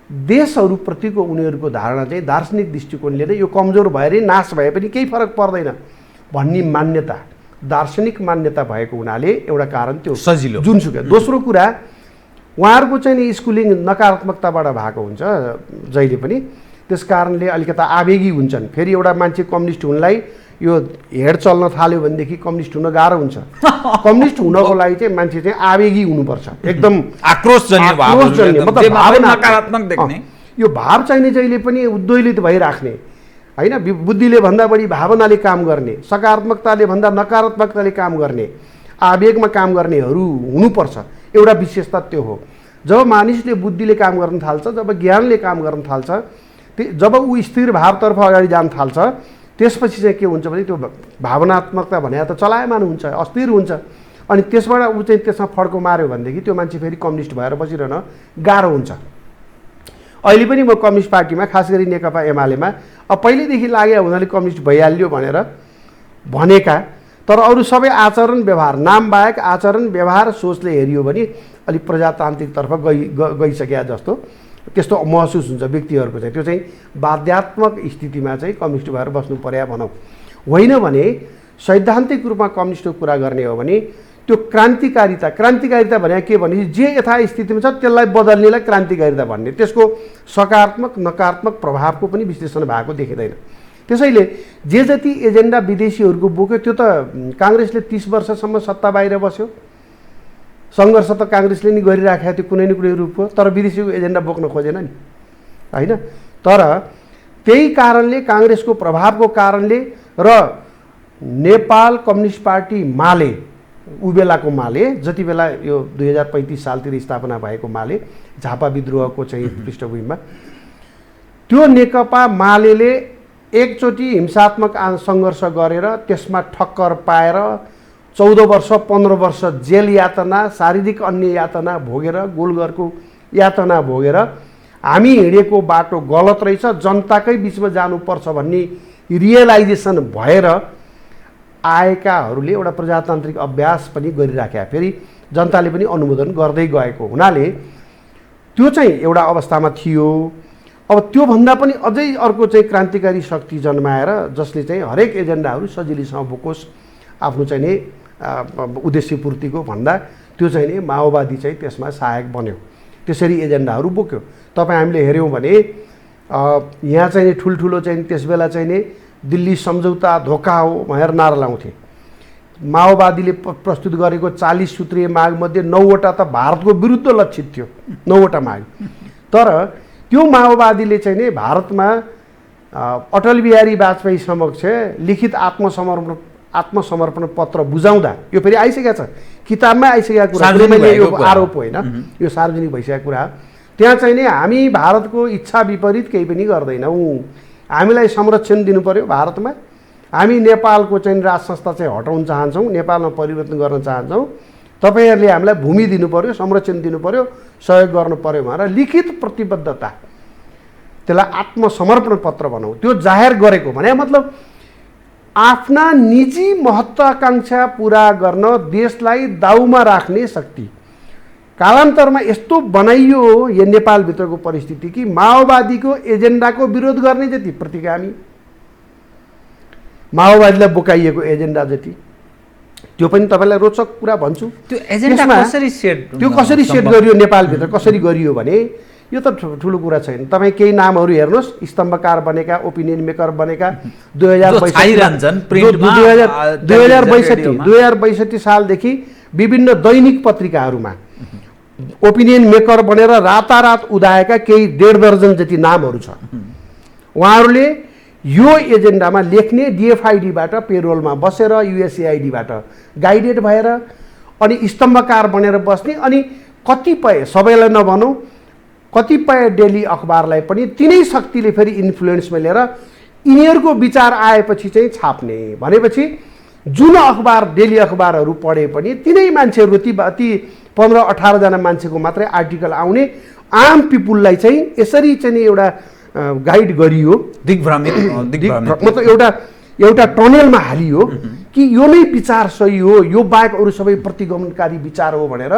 [SPEAKER 4] देशहरूप्रतिको उनीहरूको धारणा चाहिँ दार्शनिक दृष्टिकोणले नै यो कमजोर भएर नाश भए पनि केही फरक पर्दैन भन्ने मान्यता, दार्शनिक मान्यता भएको हुनाले एउटा कारण त्यो
[SPEAKER 3] सजिलो
[SPEAKER 4] जुनसुकै। दोस्रो कुरा उहाँहरूको चाहिँ नि स्कुलिङ नकारात्मकताबाट भएको हुन्छ जहिले पनि, त्यस कारणले अलिकता आवेगी हुन्छन्। फेरि एउटा मान्छे कम्युनिस्ट हुनलाई यो हेड चल्न थाल्यो भनेदेखि कम्युनिस्ट हुन गाह्रो हुन्छ। कम्युनिस्ट हुनको लागि चाहिँ मान्छे चाहिँ आवेगी हुनुपर्छ, एकदम
[SPEAKER 3] आक्रोशजन्य नकारात्मक देख्ने।
[SPEAKER 4] यो भाव चाहिँ जहिले पनि उद्वेलित भइराख्ने होइन, बुद्धिले भन्दा बढी भावनाले काम गर्ने, सकारात्मकताले भन्दा नकारात्मकताले काम गर्ने, आवेगमा काम गर्नेहरू हुनुपर्छ। एउटा विशेषता त्यो हो। जब मानिसले बुद्धिले काम गर्न थाल्छ, जब ज्ञानले काम गर्न थाल्छ, जब ऊ स्थिर भावतर्फ अगाडि जान थाल्छ, त्यसपछि चाहिँ के हुन्छ भने त्यो भावनात्मकता भने त चलायमान हुन्छ, अस्थिर हुन्छ। अनि त्यसबाट ऊ चाहिँ त्यसमा फड्को मार्यो भनेदेखि त्यो मान्छे फेरि कम्युनिस्ट भएर बसिरहन गाह्रो हुन्छ। अहिले पनि म कम्युनिस्ट पार्टीमा, खास गरी नेकपा एमालेमा अब पहिल्यैदेखि लागे हुनाले कम्युनिस्ट भइहाल्यो भनेर भनेका, तर अरू सबै आचरण व्यवहार, नाम बाहेक आचरण व्यवहार सोचले हेरियो भने अलिक प्रजातान्त्रिकतर्फ गइसकेका जस्तो त्यस्तो महसुस हुन्छ व्यक्तिहरूको चाहिँ। त्यो चाहिँ बाध्यात्मक स्थितिमा चाहिँ कम्युनिस्ट भएर बस्नु पर्या भनौँ। होइन भने सैद्धान्तिक रूपमा कम्युनिस्टको कुरा गर्ने हो भने त्यो क्रान्तिकारिता भने के भने जे यथास्थितिमा छ त्यसलाई बदल्नेलाई क्रान्तिकारिता भन्ने, त्यसको सकारात्मक नकारात्मक प्रभावको पनि विश्लेषण भएको देखिँदैन। त्यसैले जे जति एजेन्डा विदेशीहरूको बोक्यो त्यो त काङ्ग्रेसले 30 वर्षसम्म सत्ता बाहिर बस्यो। सङ्घर्ष त काङ्ग्रेसले नि गरिराखेको थियो कुनै न कुनै रूपको, तर विदेशीको एजेन्डा बोक्न खोजेन नि होइन। तर त्यही कारणले काङ्ग्रेसको प्रभावको कारणले र नेपाल कम्युनिस्ट पार्टी माले उ बेलाको माले जति बेला यो 2035 सालतिर स्थापना भएको माले झापा विद्रोहको चाहिँ पृष्ठभूमिमा त्यो नेकपा मालेले एकचोटि हिंसात्मक सङ्घर्ष गरेर त्यसमा ठक्कर पाएर 14 वर्ष 15 वर्ष जेल यातना शारीरिक अन्य यातना भोगेर गोलघरको यातना भोगेर हामी हिँडेको बाटो गलत रहेछ जनताकै बिचमा जानुपर्छ भन्ने रियलाइजेसन भएर आएकाहरूले एउटा प्रजातान्त्रिक अभ्यास पनि गरिराख्या फेरि जनताले पनि अनुमोदन गर्दै गएको हुनाले त्यो चाहिँ एउटा अवस्थामा थियो। अब त्योभन्दा पनि अझै अर्को चाहिँ क्रान्तिकारी शक्ति जन्माएर जसले चाहिँ हरेक एजेन्डाहरू सजिलैसँग बोकोस् आफ्नो चाहिँ नि उद्देश्य पूर्तिको भन्दा त्यो चाहिँ नि माओवादी चाहिँ त्यसमा सहायक बन्यो, त्यसरी एजेन्डाहरू बोक्यो। तपाईँ हामीले हेऱ्यौँ भने यहाँ चाहिँ नि ठुल्ठुलो चाहिँ त्यस बेला चाहिँ नि दिल्ली सम्झौता धोका हो भनेर नारा लाउँथे। माओवादीले प्रस्तुत गरेको 40 सूत्रीय मागमध्ये 9वटा त भारतको विरुद्ध लक्षित थियो, 9वटा माग। तर त्यो माओवादीले चाहिँ नि भारतमा अटल बिहारी वाजपेयी समक्ष लिखित आत्मसमर्पण पत्र बुझाउँदा यो फेरि आइसकेको छ, किताबमै आइसकेको कुरा, यो आरोप होइन, यो सार्वजनिक भइसकेको कुरा। त्यहाँ चाहिँ नि हामी भारतको इच्छा विपरीत केही पनि गर्दैनौँ, हामीलाई संरक्षण दिनु पर्यो भारतमा, हामी नेपालको चाहिँ राज संस्था चाहिँ हटाउन चाहन्छौँ, नेपालमा परिवर्तन गर्न चाहन्छौँ, तपाईँहरूले हामीलाई भूमि दिनु पर्यो, संरक्षण दिनु पर्यो, सहयोग गर्नु पर्यो भनेर लिखित प्रतिबद्धता, त्यसलाई आत्मसमर्पण पत्र भनौँ, त्यो जाहेर गरेको भने मतलब आफ्ना निजी महत्त्वाकांक्षा पुरा गर्न देशलाई दाउमा राख्ने शक्ति। कालान्तरमा यस्तो बनाइयो यो नेपालभित्रको परिस्थिति कि माओवादीको एजेन्डाको विरोध गर्ने जति प्रतिगामी, माओवादीलाई बोकाइएको एजेन्डा जति, त्यो पनि तपाईँलाई रोचक कुरा भन्छु।
[SPEAKER 3] त्यो एजेन्डा
[SPEAKER 4] कसरी सेट गरियो नेपालभित्र, कसरी गरियो भने यो त ठुलो कुरा छैन। तपाईँ केही नामहरू हेर्नुहोस्, स्तम्भकार बनेका, ओपिनियन मेकर बनेका 2062 सालदेखि विभिन्न दैनिक पत्रिकाहरूमा ओपिनियन मेकर बनेर रातारात उदाएका केही 1.5 दर्जन जति नामहरू छ। उहाँहरूले यो एजेन्डामा लेख्ने डिएफआइडीबाट पेरोलमा बसेर युएसएआइडीबाट गाइडेड भएर अनि स्तम्भकार बनेर बस्ने, अनि कतिपय सबैलाई नभनौँ कतिपय डेली अखबारलाई पनि तिनै शक्तिले फेरि इन्फ्लुएन्समा लिएर यिनीहरूको विचार आएपछि चाहिँ छाप्ने। भनेपछि जुन अखबार डेली अखबारहरू पढे पनि तिनै मान्छेहरू ती 15-18 जना मान्छेको मात्रै आर्टिकल आउने, आम पिपुललाई चाहिँ यसरी चाहिँ एउटा गाइड गरियो,
[SPEAKER 3] दिग्भ्रमित
[SPEAKER 4] मतलब एउटा टनेलमा हालियो कि यो नै विचार सही हो, यो बाहेक अरू सबै प्रतिगमनकारी विचार हो भनेर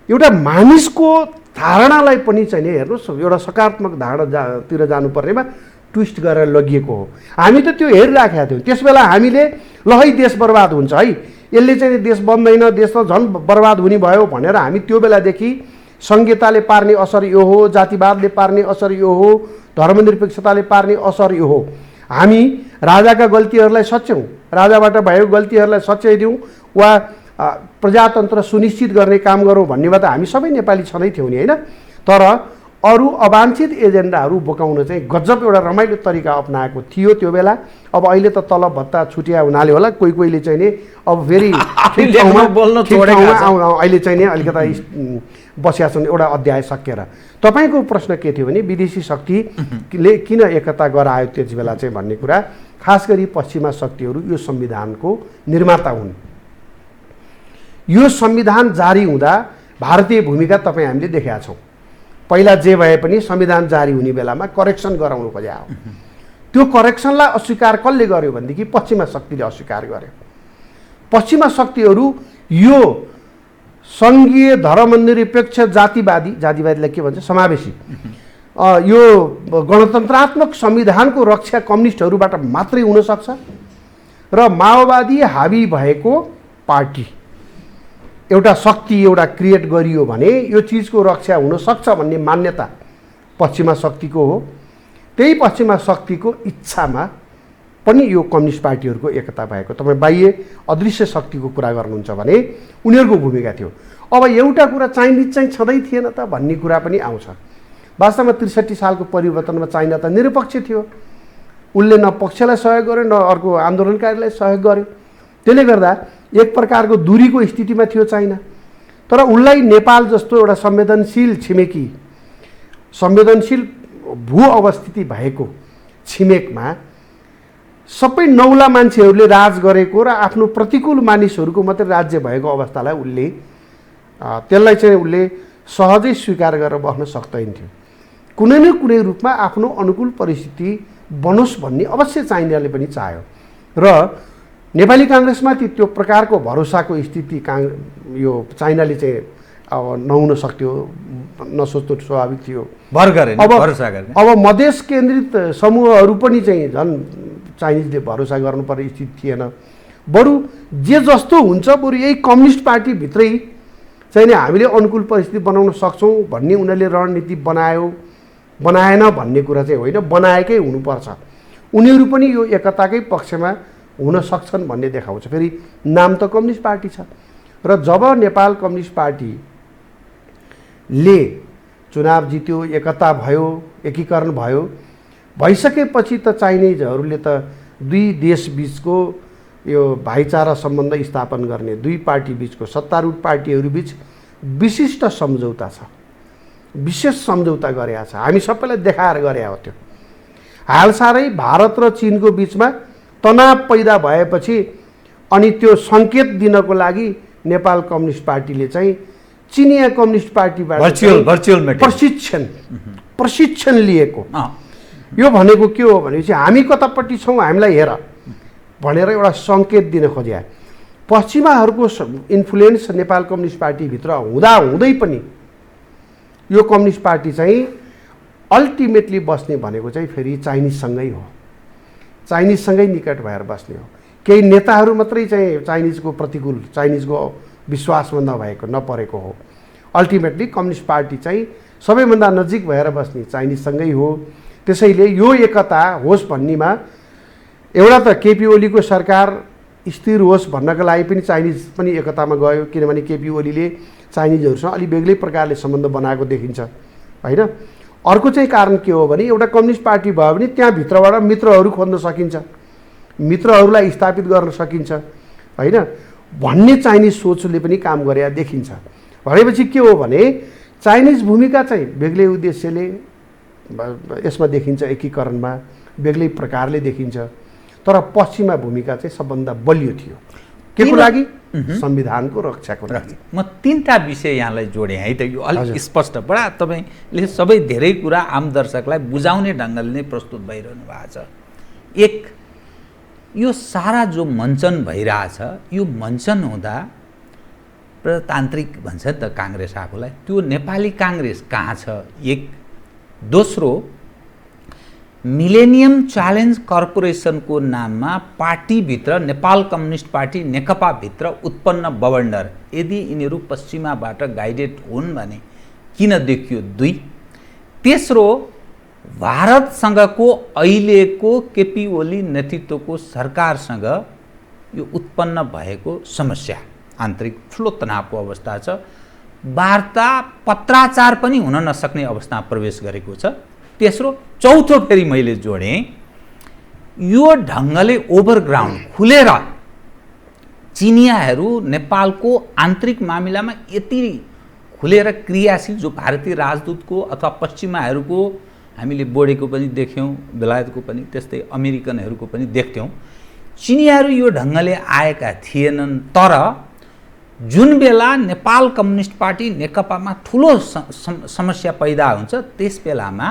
[SPEAKER 4] एउटा मानिसको धारणालाई पनि चाहिँ नि हेर्नुहोस् एउटा सकारात्मक धारणातिर जानुपर्नेमा ट्विस्ट गरेर लगिएको हो। हामी त त्यो हेरिराखेका थियौँ। त्यसबेला हामीले ल है देश बर्बाद हुन्छ है, यसले चाहिँ देश बन्दैन, देश त झन् बर्बाद हुने भयो भनेर हामी त्यो बेलादेखि संहिताले पार्ने असर यो हो, जातिवादले पार्ने असर यो हो, धर्मनिरपेक्षताले पार्ने असर यो हो, हामी राजाका गल्तीहरूलाई सच्याउँ, राजाबाट भएको गल्तीहरूलाई सच्याइदिउँ वा प्रजातन्त्र सुनिश्चित गर्ने काम गरौँ भन्नेमा त हामी सबै नेपाली छँदै थियौँ नि होइन। तर अरू अवाञ्छित एजेन्डाहरू बोकाउन चाहिँ गजब एउटा रमाइलो तरिका अपनाएको थियो त्यो बेला। अब अहिले त तलब भत्ता छुट्या हुनाले होला कोही कोहीले चाहिँ नि अब फेरि अहिले चाहिँ नि अलिकता बसिया छन् एउटा अध्याय सकेर। तपाईँको प्रश्न के थियो भने विदेशी शक्तिले किन एकता गरायो त्यति बेला चाहिँ भन्ने कुरा, खास गरी पश्चिमा शक्तिहरू यो संविधानको निर्माता हुन्। यो संविधान जारी हुँदा भारतीय भूमिका तपाईँ हामीले देखेका छौँ। पहिला जे भए पनि संविधान जारी हुने बेलामा करेक्सन गराउनु खोजे हो। त्यो करेक्सनलाई अस्वीकार कसले गर्यो भनेदेखि पश्चिमा शक्तिले अस्वीकार गर्यो। पश्चिमा शक्तिहरू यो सङ्घीय धर्मनिरपेक्ष जातिवादीलाई के भन्छ समावेशी यो गणतन्त्रात्मक संविधानको रक्षा कम्युनिस्टहरूबाट मात्रै हुनसक्छ र माओवादी हावी भएको पार्टी एउटा शक्ति एउटा क्रिएट गरियो भने यो चिजको रक्षा हुनसक्छ भन्ने मान्यता पश्चिमा शक्तिको हो। त्यही पश्चिमा शक्तिको इच्छामा पनि यो कम्युनिस्ट पार्टीहरूको एकता भएको। तपाईँ बाह्य अदृश्य शक्तिको कुरा गर्नुहुन्छ भने उनीहरूको भूमिका थियो। अब एउटा कुरा चाइनिज चाहिँ छँदै थिएन त भन्ने कुरा पनि आउँछ। वास्तवमा 63 सालको परिवर्तनमा चाइना त निरपक्ष थियो, उसले न पक्षलाई सहयोग गर्यो न अर्को आन्दोलनकारीलाई सहयोग गर्यो। त्यसले गर्दा एक प्रकारको दूरीको स्थितिमा थियो चाइना। तर उसलाई नेपाल जस्तो एउटा संवेदनशील छिमेकी, संवेदनशील भू अवस्थिति भएको छिमेकमा सबै नौला मान्छेहरूले राज गरेको र आफ्नो प्रतिकूल मानिसहरूको मात्रै राज्य भएको अवस्थालाई त्यसलाई चाहिँ उसले सहजै स्वीकार गरेर बस्न सक्दैन थियो। कुनै न कुनै रूपमा आफ्नो अनुकूल परिस्थिति बनोस् भन्ने अवश्य चाइनाले पनि चाह्यो र नेपाली काङ्ग्रेसमाथि त्यो प्रकारको भरोसाको स्थिति यो चाइनाले चाहिँ अब नहुन सक्थ्यो, नसोच्नु स्वाभाविक थियो। अब मधेस केन्द्रित समूहहरू पनि चाहिँ झन् चाइनिजले भरोसा गर्नुपर्ने स्थिति थिएन। बरु जे जस्तो हुन्छ बरु यही कम्युनिस्ट पार्टीभित्रै चाहिँ नि हामीले अनुकूल परिस्थिति बनाउन सक्छौँ भन्ने उनीहरूले रणनीति बनाएन भन्ने कुरा चाहिँ होइन, बनाएकै हुनुपर्छ। उनीहरू पनि यो एकताकै पक्षमा हुन सक्छन् भन्ने देखाउँछ। फेरि नाम त कम्युनिस्ट पार्टी छ र जब नेपाल कम्युनिस्ट पार्टीले चुनाव जित्यो, एकता भयो, एकीकरण भयो, भइसकेपछि त चाइनिजहरूले त दुई देशबीचको यो भाइचारा सम्बन्ध स्थापन गर्ने, दुई पार्टी बिचको सत्तारूढ पार्टीहरू बिच विशिष्ट सम्झौता छ, विशेष सम्झौता गरेका छ। हामी सबैलाई देखाएर गरे हो त्यो। हालसारै भारत र चीनको बिचमा तनाव पैदा भएपछि अनि त्यो सङ्केत दिनको लागि नेपाल कम्युनिस्ट पार्टीले चाहिँ चिनिया कम्युनिस्ट पार्टीबाट प्रशिक्षण लिएको। यो भनेको के हो भनेपछि हामी कतापट्टि छौँ, हामीलाई हेर भनेर एउटा सङ्केत दिन खोजे। पश्चिमाहरूको इन्फ्लुएन्स नेपाल कम्युनिस्ट पार्टीभित्र हुँदै पनि यो कम्युनिस्ट पार्टी चाहिँ अल्टिमेटली बस्ने भनेको चाहिँ फेरि चाइनिजसँगै हो, चाइनिजसँगै निकट भएर बस्ने हो। केही नेताहरू मात्रै चाहिँ चाइनिजको प्रतिकूल, चाइनिजको विश्वासमा नपरेको हो। अल्टिमेटली कम्युनिस्ट पार्टी चाहिँ सबैभन्दा नजिक भएर बस्ने चाइनिजसँगै हो। त्यसैले यो एकता होस् भन्नेमा एउटा त केपी ओलीको सरकार स्थिर होस् भन्नका लागि पनि चाइनिज पनि एकतामा गयो, किनभने केपी ओलीले चाइनिजहरूसँग अलि बेग्लै प्रकारले सम्बन्ध बनाएको देखिन्छ होइन। अर्को चाहिँ कारण के हो भने एउटा कम्युनिस्ट पार्टी भयो भने त्यहाँभित्रबाट मित्रहरू खोज्न सकिन्छ, मित्रहरूलाई स्थापित गर्न सकिन्छ होइन भन्ने चाइनिज सोचले पनि काम गरे देखिन्छ। भनेपछि के हो भने चाइनिज भूमिका चाहिँ बेग्लै उद्देश्यले यसमा देखिन्छ, एकीकरणमा बेग्लै प्रकारले देखिन्छ। तर पश्चिमा भूमिका चाहिँ सबभन्दा बलियो थियो। के को लागि? संविधानको रक्षाको लागि।
[SPEAKER 3] म तीनटा विषय यहाँलाई जोडेँ है त, यो अलिक स्पष्ट बडा तपाईँले सबै धेरै कुरा आम दर्शकलाई बुझाउने ढङ्गले नै प्रस्तुत भइरहनु भएको छ। एक, यो सारा जो मञ्चन भइरहेछ, यो मञ्चन हुँदा प्रजातान्त्रिक भन्छ नि त काङ्ग्रेस आफूलाई, त्यो नेपाली काङ्ग्रेस कहाँ छ? एक। दोस्रो, मिलेनियम च्यालेन्ज कर्पोरेसनको नाममा पार्टीभित्र नेपाल कम्युनिस्ट पार्टी नेकपाभित्र उत्पन्न बवन्डर यदि यिनीहरू पश्चिमाबाट गाइडेड हुन् भने किन देखियो? दुई। तेस्रो, भारतसँगको अहिलेको केपी ओली नेतृत्वको सरकारसँग यो उत्पन्न भएको समस्या, आन्तरिक ठुलो तनावको अवस्था छ। वार्ता पत्राचार पनि हुन नसक्ने अवस्थामा प्रवेश गरेको छ। तेस्रो, चौथो फेरि मैले जोडेँ, यो ढङ्गले ओभरग्राउन्ड खुलेर चिनियाहरू नेपालको आन्तरिक मामिलामा यति खुलेर क्रियाशील, जो भारतीय राजदूतको अथवा पश्चिमाहरूको हामीले बढेको पनि देख्यौँ, बेलायतको पनि त्यस्तै अमेरिकनहरूको पनि देख्थ्यौँ। चिनियाहरू यो ढङ्गले आएका थिएनन्। तर जुन बेला नेपाल कम्युनिस्ट पार्टी नेकपामा ठुलो समस्या पैदा हुन्छ त्यस बेलामा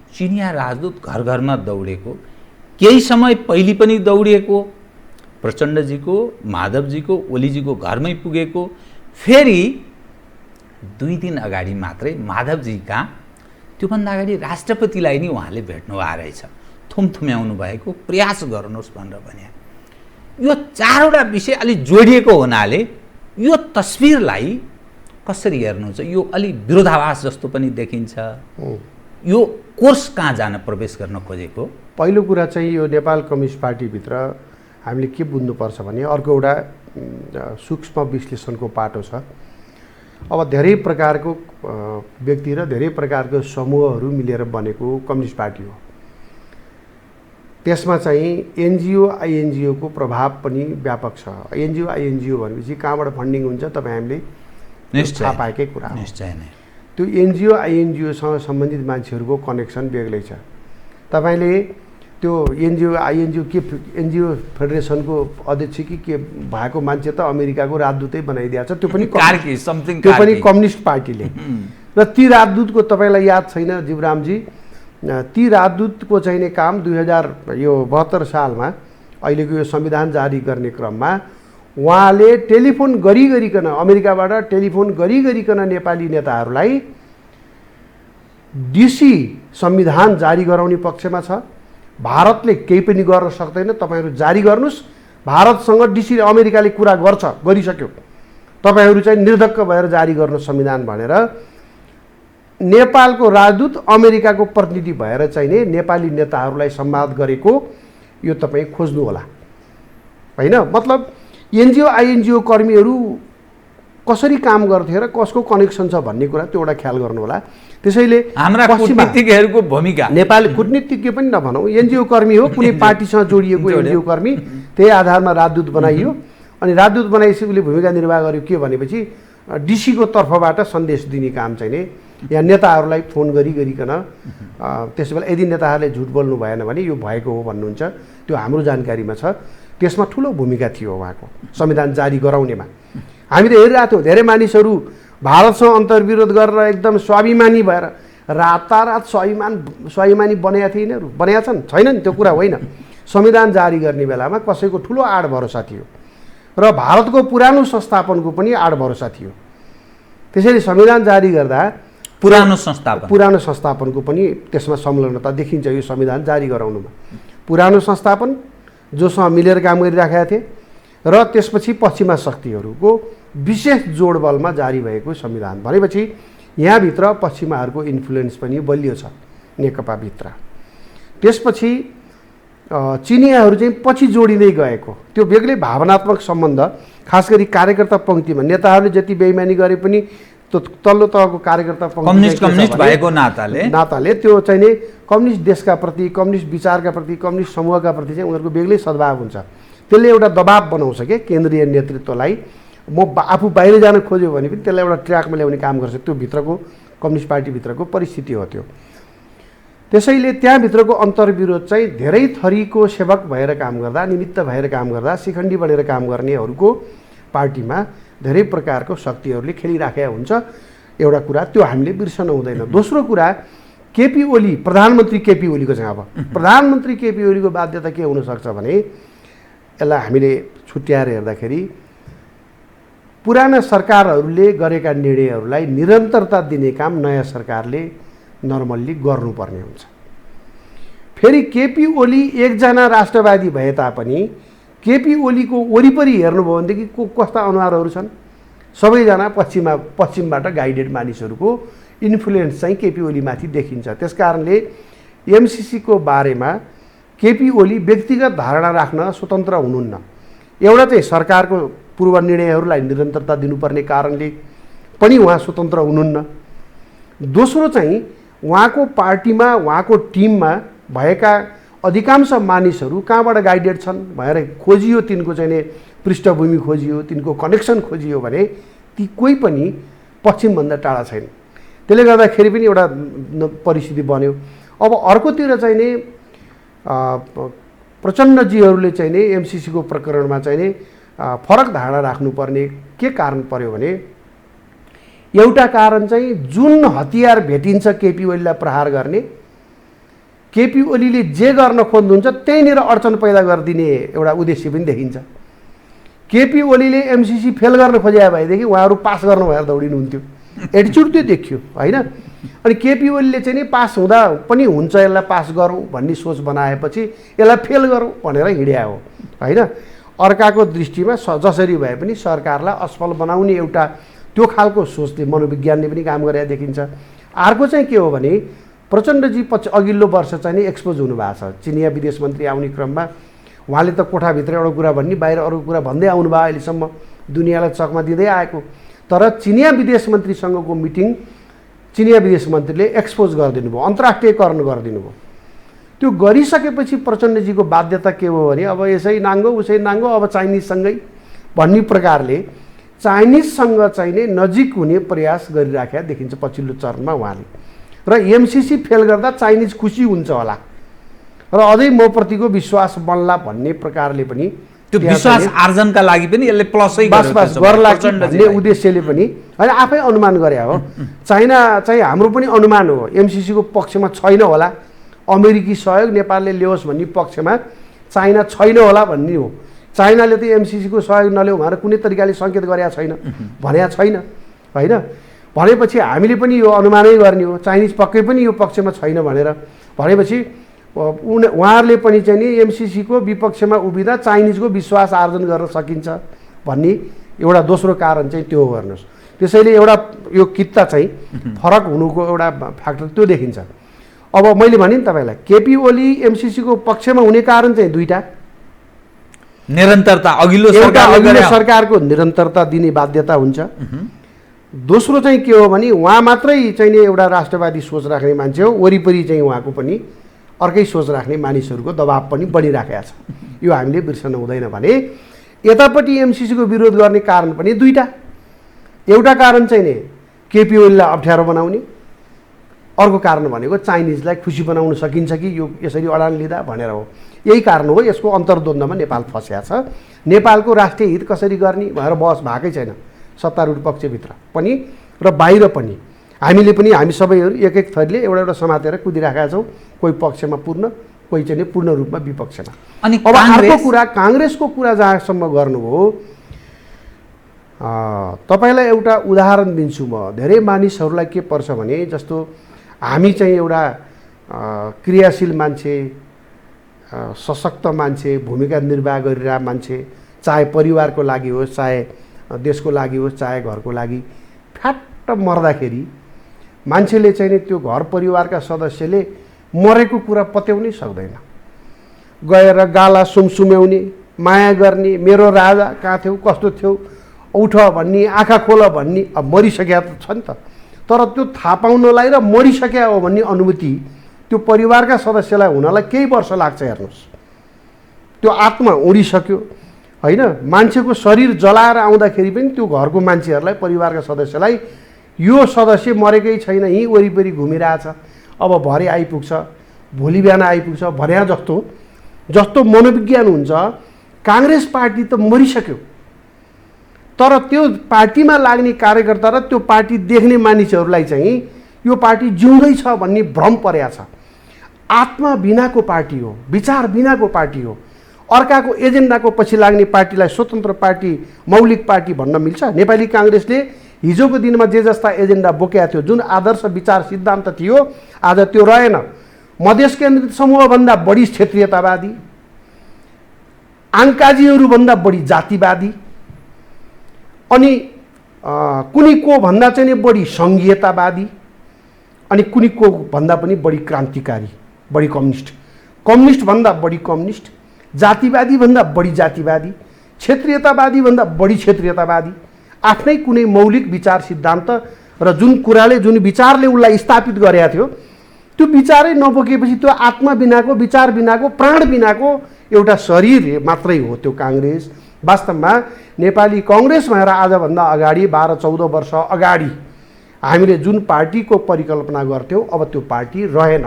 [SPEAKER 3] चिनिया राजदूत घर घरमा दौडेको, केही समय पहिले पनि दौडिएको, प्रचण्डजीको, माधवजीको, ओलीजीको घरमै पुगेको, फेरि 2 दिन अगाडि मात्रै माधवजी कहाँ, त्योभन्दा अगाडि राष्ट्रपतिलाई नै उहाँले भेट्नु भएको रहेछ, थुम्थुम्याउनु भएको, प्रयास गर्नुहोस् भनेर भने। यो चारवटा विषय अलि जोडिएको हुनाले यो तस्बिरलाई कसरी हेर्नुहुन्छ? यो अलि विरोधाभास जस्तो पनि देखिन्छ। यो कोर्स कहाँ जान प्रवेश गर्न खोजेको
[SPEAKER 4] पहिलो कुरा चाहिँ यो नेपाल कम्युनिस्ट पार्टीभित्र हामीले के बुझ्नुपर्छ भने अर्को एउटा सूक्ष्म विश्लेषणको पाटो छ। अब धेरै प्रकारको व्यक्ति र धेरै प्रकारको समूहहरू मिलेर बनेको कम्युनिस्ट पार्टी हो। त्यसमा चाहिँ एनजिओ आइएनजिओको प्रभाव पनि व्यापक छ। एनजिओ आइएनजिओ भनेपछि कहाँबाट फन्डिङ हुन्छ तपाईँ हामीले थाहा पाएकै कुरा हो।
[SPEAKER 3] निश्चय नै
[SPEAKER 4] त्यो एनजिओ आइएनजिओसँग सम्बन्धित मान्छेहरूको कनेक्सन बेग्लै छ। तपाईँले त्यो एनजिओ आइएनजिओ के एनजिओ फेडरेसनको अध्यक्ष के भएको मान्छे त अमेरिकाको राजदूतै बनाइदिएको छ। त्यो पनि कम्युनिस्ट पार्टीले। र ती राजदूतको तपाईँलाई याद छैन जीवरामजी, ती राजदूतको चाहिने काम 2072 सालमा अहिलेको यो संविधान जारी गर्ने क्रममा उहाँले टेलिफोन गरिकन अमेरिकाबाट टेलिफोन गरिकन नेपाली नेताहरूलाई डिसी संविधान जारी गराउने पक्षमा छ। भारतले केही पनि गर्न सक्दैन, तपाईँहरू जारी गर्नुहोस्। भारतसँग डिसी अमेरिकाले कुरा गरिसक्यो, तपाईँहरू चाहिँ निर्धक्क भएर जारी गर्नु संविधान भनेर नेपालको राजदूत अमेरिकाको प्रतिनिधि भएर चाहिँ नेपाली नेताहरूलाई संवाद गरेको यो तपाईँ खोज्नु होला होइन। मतलब एनजिओ आइएनजिओ कर्मीहरू कसरी काम गर्थे र कसको कनेक्सन छ भन्ने कुरा त्यो एउटा ख्याल गर्नु होला। त्यसैले
[SPEAKER 3] हाम्रा कूटनीतिज्ञहरूको भूमिका,
[SPEAKER 4] नेपाल कूटनीतिज्ञ पनि नभनौँ, एनजिओ कर्मी हो, कुनै पार्टीसँग जोडिएको एनजिओ कर्मी, त्यही आधारमा राजदूत बनाइयो। अनि राजदूत बनाएपछि उसले भूमिका निर्वाह गर्यो के भनेपछि डिसीको तर्फबाट सन्देश दिने काम चाहिँ नि यहाँ नेताहरूलाई फोन गरिकन त्यसो बेला यदि नेताहरूले झुट बोल्नु भएन भने यो भएको हो भन्नुहुन्छ, त्यो हाम्रो जानकारीमा छ। त्यसमा ठुलो भूमिका थियो उहाँको संविधान जारी गराउनेमा। हामी त हेरिरहेको थियौँ धेरै मानिसहरू भारतसँग अन्तर्विरोध गरेर एकदम स्वाभिमानी भएर रातारात स्वाभिमानी बनाएका थिए यिनीहरू, बनाएका छन् छैनन् त्यो कुरा होइन। संविधान जारी गर्ने बेलामा कसैको ठुलो आड भरोसा थियो र भारतको पुरानो संस्थापनको पनि आड भरोसा थियो। त्यसैले संविधान जारी गर्दा
[SPEAKER 3] पुरानो
[SPEAKER 4] संस्थापनको पनि त्यसमा संलग्नता देखिन्छ। यो संविधान जारी गराउनुमा पुरानो संस्थापन जोसँग मिलेर काम गरिराखेका थिए र त्यसपछि पश्चिमा शक्तिहरूको विशेष जोडबलमा जारी भएको संविधान भनेपछि यहाँभित्र पश्चिमाहरूको इन्फ्लुएन्स पनि बलियो छ नेकपाभित्र। त्यसपछि चिनियाहरू चाहिँ पछि जोडिँदै गएको त्यो बेग्लै भावनात्मक सम्बन्ध, खास गरी कार्यकर्ता पङ्क्तिमा नेताहरूले जति बेइमानी गरे पनि त्यो तल्लो तहको कार्यकर्ता
[SPEAKER 3] कम्युनिस्ट भएको नाताले त्यो चाहिँ नि कम्युनिस्ट देशका प्रति, कम्युनिस्ट विचारका प्रति, कम्युनिस्ट समूहका प्रति चाहिँ उनीहरूको बेग्लै सद्भाव हुन्छ। त्यसले एउटा दबाब बनाउँछ के केन्द्रीय नेतृत्वलाई। म आफू बाहिर जान खोज्यो भने पनि त्यसलाई एउटा ट्र्याकमा ल्याउने काम गर्छ। त्यो भित्रको कम्युनिस्ट पार्टीभित्रको परिस्थिति हो त्यो। त्यसैले त्यहाँभित्रको अन्तर्विरोध चाहिँ धेरै थरीको सेवक भएर काम गर्दा, निमित्त भएर काम गर्दा, शिखण्डी बनेर काम गर्नेहरूको पार्टीमा धेरै प्रकारको शक्तिहरूले खेलिराखेका हुन्छ। एउटा कुरा त्यो हामीले बिर्सन हुँदैन। दोस्रो कुरा केपी ओली, प्रधानमन्त्री केपी ओलीको चाहिँ अब प्रधानमन्त्री केपी ओलीको बाध्यता के हुनसक्छ भने यसलाई हामीले छुट्याएर हेर्दाखेरि पुराना सरकारहरूले गरेका निर्णयहरूलाई निरन्तरता दिने काम नयाँ सरकारले नर्मल्ली गर्नुपर्ने हुन्छ। फेरि केपी ओली एकजना राष्ट्रवादी भए तापनि केपी ओलीको वरिपरि हेर्नुभयो भनेदेखि कस्ता अनुहारहरू छन्, सबैजना पश्चिमबाट गाइडेड मानिसहरूको इन्फ्लुएन्स चाहिँ केपी ओलीमाथि देखिन्छ। त्यसकारणले एमसिसीको बारेमा केपी ओली व्यक्तिगत धारणा राख्न स्वतन्त्र हुनुहुन्न। एउटा चाहिँ सरकारको पूर्व निर्णयहरूलाई निरन्तरता दिनुपर्ने कारणले पनि उहाँ स्वतन्त्र हुनुहुन्न। दोस्रो चाहिँ उहाँको पार्टीमा, उहाँको टिममा भएका अधिकांश मानिसहरू कहाँबाट गाइडेड छन् भनेर खोजियो, तिनको चाहिँ पृष्ठभूमि खोजियो, तिनको कनेक्सन खोजियो भने ती कोही पनि पश्चिमभन्दा टाढा छैन। त्यसले गर्दाखेरि पनि एउटा परिस्थिति बन्यो। अब अर्कोतिर चाहिँ नि प्रचण्डजीहरूले चाहिँ नि एमसिसीको प्रकरणमा चाहिँ नि फरक धारणा राख्नुपर्ने के कारण पर्यो भने एउटा कारण चाहिँ जुन हतियार भेटिन्छ केपी ओलीलाई प्रहार गर्ने, केपी ओलीले जे गर्न खोज्नुहुन्छ त्यहीँनिर अडचन पैदा गरिदिने एउटा उद्देश्य पनि देखिन्छ। केपी ओलीले एमसिसी फेल गर्न खोजे भएदेखि उहाँहरू पास गर्नु भएर दौडिनुहुन्थ्यो, एटिच्युड त्यो देखियो होइन। अनि केपी ओलीले चाहिँ नि पास हुँदा पनि हुन्छ, यसलाई पास गरौँ भन्ने सोच बनाएपछि यसलाई फेल गरौँ भनेर हिँड्या हो होइन। अर्काको दृष्टिमा जसरी भए पनि सरकारलाई असफल बनाउने एउटा त्यो खालको सोचले, मनोविज्ञानले पनि काम गरेर देखिन्छ। अर्को चाहिँ के हो भने
[SPEAKER 4] प्रचण्डजी अघिल्लो वर्ष चाहिँ नि एक्सपोज हुनुभएको छ। चिनिया विदेश मन्त्री आउने क्रममा उहाँले त कोठाभित्र एउटा कुरा भन्ने, बाहिर अरू कुरा भन्दै आउनुभयो। अहिलेसम्म दुनियाँलाई चकमा दिँदै आएको। तर चिनिया विदेश मन्त्रीसँगको मिटिङ चिनिया विदेश मन्त्रीले एक्सपोज गरिदिनु भयो, अन्तर्राष्ट्रियकरण गरिदिनु भयो। त्यो गरिसकेपछि प्रचण्डजीको बाध्यता के हो भने अब यसै नाङ्गो उसै नाङ्गो, अब चाइनिजसँगै भन्ने प्रकारले चाइनिजसँग चाहिँ नै नजिक हुने प्रयास गरिराखेका देखिन्छ पछिल्लो चरणमा उहाँले। र एमसिसी फेल गर्दा चाइनिज खुसी हुन्छ होला र अझै मप्रतिको विश्वास बन्ला भन्ने प्रकारले पनि
[SPEAKER 3] त्यो विश्वास आर्जनका लागि पनि यसले प्लसै
[SPEAKER 4] गर्ला भन्ने उद्देश्यले पनि होइन आफै अनुमान गरे हो। चाइना चाहिँ हाम्रो पनि अनुमान हो एमसिसीको पक्षमा छैन होला, अमेरिकी सहयोग नेपालले ल्याओस् भन्ने पक्षमा चाइना छैन होला भन्ने हो। चाइनाले त एमसिसीको सहयोग नल्याऊ भनेर कुनै तरिकाले सङ्केत गरेका छैन, भनेका छैन होइन। भनेपछि हामीले पनि यो अनुमानै गर्ने हो चाइनिज पक्कै पनि यो पक्षमा छैन भनेर। भनेपछि उहाँहरूले पनि चाहिँ नि एमसिसीको विपक्षमा उभिँदा चाइनिजको विश्वास आर्जन गर्न सकिन्छ भन्ने एउटा दोस्रो कारण चाहिँ त्यो गर्नुहोस्। त्यसैले एउटा यो कित्ता चाहिँ फरक हुनुको एउटा फ्याक्टर त्यो देखिन्छ। अब मैले भने नि तपाईँलाई केपी ओली एमसिसीको पक्षमा हुने कारण चाहिँ दुईवटा,
[SPEAKER 3] निरन्तरता अघिल्लो
[SPEAKER 4] सरकारको निरन्तरता दिने बाध्यता हुन्छ। दोस्रो चाहिँ के हो भने उहाँ मात्रै चाहिँ नि एउटा राष्ट्रवादी सोच राख्ने मान्छे हो, वरिपरि चाहिँ उहाँको पनि अर्कै सोच राख्ने मानिसहरूको दबाब पनि बढिराखेको छ। यो हामीले बिर्सन हुँदैन। भने यतापट्टि एमसिसीको विरोध गर्ने कारण पनि दुईवटा। एउटा कारण चाहिँ नि केपी ओलीलाई अप्ठ्यारो बनाउने, अर्को कारण भनेको चाइनिजलाई खुसी बनाउन सकिन्छ कि यो यसरी अडान लिँदा भनेर हो। यही कारण हो यसको अन्तर्द्वन्द्वमा नेपाल फँसेको छ। नेपालको राष्ट्रिय हित कसरी गर्ने भनेर बहस भएकै छैन सत्तारूढ पक्षभित्र पनि र बाहिर पनि। हामीले पनि हामी सबैहरू एक एक थरीले एउटा एउटा समातेर कुदिराखेका छौँ, कोही पक्षमा पूर्ण, कोही चाहिँ पूर्ण रूपमा विपक्षमा।
[SPEAKER 3] अनि
[SPEAKER 4] अब अर्को कुरा काङ्ग्रेसको कुरा जहाँसम्म गर्नुभयो, तपाईँलाई एउटा उदाहरण दिन्छु म। धेरै मानिसहरूलाई के पर्छ भने जस्तो हामी चाहिँ एउटा क्रियाशील मान्छे, सशक्त मान्छे, भूमिका निर्वाह गरिरहेको मान्छे, चाहे परिवारको लागि होस्, चाहे देशको लागि होस्, चाहे घरको लागि, फ्याट्ट मर्दाखेरि मान्छेले चाहिँ नि त्यो घर परिवारका सदस्यले मरेको कुरा पत्याउनै सक्दैन। गएर गाला सुमसुम्याउने, माया गर्ने, मेरो राजा कहाँ थियौ, कस्तो थियौ, उठ भन्ने, आँखा खोल भन्ने। अब मरिसकेका त छ नि त, तर त्यो थाहा पाउनलाई र मरिसक्या हो भन्ने अनुभूति त्यो परिवारका सदस्यलाई हुनलाई केही वर्ष लाग्छ। हेर्नुहोस् त्यो आत्मा उडिसक्यो होइन। मान्छेको शरीर जलाएर आउँदाखेरि पनि त्यो घरको मान्छेहरूलाई, परिवारका सदस्यलाई यो सदस्य मरेकै छैन, यहीँ वरिपरि घुमिरहेछ, अब भरे आइपुग्छ, भोलि बिहान आइपुग्छ भन्या जस्तो मनोविज्ञान हुन्छ। काङ्ग्रेस पार्टी त मरिसक्यो, तर त्यो पार्टीमा लाग्ने कार्यकर्ता र त्यो पार्टी देख्ने मानिसहरूलाई चाहिँ यो पार्टी जिउँदैछ भन्ने भ्रम परेको छ। आत्मा बिनाको पार्टी हो, विचार बिनाको पार्टी हो। अर्काको एजेन्डाको पछि लाग्ने पार्टीलाई स्वतन्त्र पार्टी, मौलिक पार्टी भन्न मिल्छ? नेपाली काङ्ग्रेसले हिजोको दिनमा जे जस्ता एजेन्डा बोकेका थियो, जुन आदर्श विचार सिद्धान्त थियो, आज त्यो रहेन। मधेस केन्द्रित समूहभन्दा बढी क्षेत्रीयतावादी, आङ्काजीहरूभन्दा बढी जातिवादी, अनि कुनै को भन्दा चाहिँ बढी सङ्घीयतावादी, अनि कुनै को भन्दा पनि बढी क्रान्तिकारी, बढी कम्युनिस्ट भन्दा बढी कम्युनिस्ट, जातिवादी भन्दा बढी जातिवादी, क्षेत्रीयतावादी भन्दा बढी क्षेत्रीयतावादी, आफ्नै कुनै मौलिक विचार सिद्धान्त र जुन कुराले, जुन विचारले उसलाई स्थापित गरेका थियो त्यो विचारै नबोकेपछि त्यो आत्मा बिनाको, विचार बिनाको, प्राण बिनाको एउटा शरीर मात्रै हो त्यो काङ्ग्रेस। वास्तवमा नेपाली कङ्ग्रेस भएर आजभन्दा अगाडि 12-14 वर्ष अगाडि हामीले जुन पार्टीको परिकल्पना गर्थ्यौँ अब त्यो पार्टी रहेन।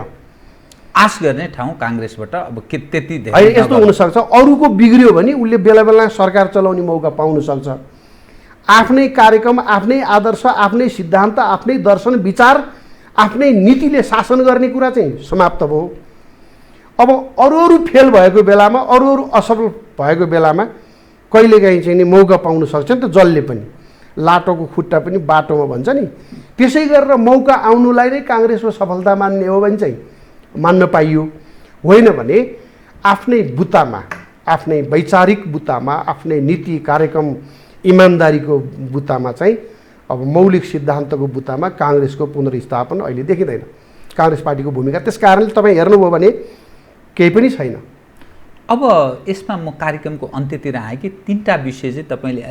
[SPEAKER 3] आश गर्ने ठाउँ काङ्ग्रेसबाट अब के त्यति धेरै
[SPEAKER 4] है। यस्तो हुनसक्छ अरूको बिग्रियो भने उसले बेला बेला सरकार चलाउने मौका पाउन सक्छ। आफ्नै कार्यक्रम, आफ्नै आदर्श, आफ्नै सिद्धान्त, आफ्नै दर्शन, विचार, आफ्नै नीतिले शासन गर्ने कुरा चाहिँ समाप्त भयो। अब अरू फेल भएको बेलामा, अरू असफल भएको बेलामा कहिलेकाहीँ चाहिँ नि मौका पाउन सक्छ नि त जसले पनि। लाटोको खुट्टा पनि बाटोमा भन्छ नि, त्यसै गरेर मौका आउनुलाई नै काङ्ग्रेसको सफलता मान्ने हो भने चाहिँ मान्न पाइयो। होइन भने आफ्नै बुतामा, आफ्नै वैचारिक बुतामा, आफ्नै नीति कार्यक्रम इमान्दारीको बुतामा चाहिँ अब मौलिक सिद्धान्तको बुतामा काङ्ग्रेसको पुनर्स्थापन अहिले देखिँदैन। काङ्ग्रेस पार्टीको भूमिका। त्यस कारणले तपाईँ हेर्नुभयो भने केही पनि छैन।
[SPEAKER 3] अब यसमा म कार्यक्रमको अन्त्यतिर आएँ कि 3टा विषय चाहिँ तपाईँले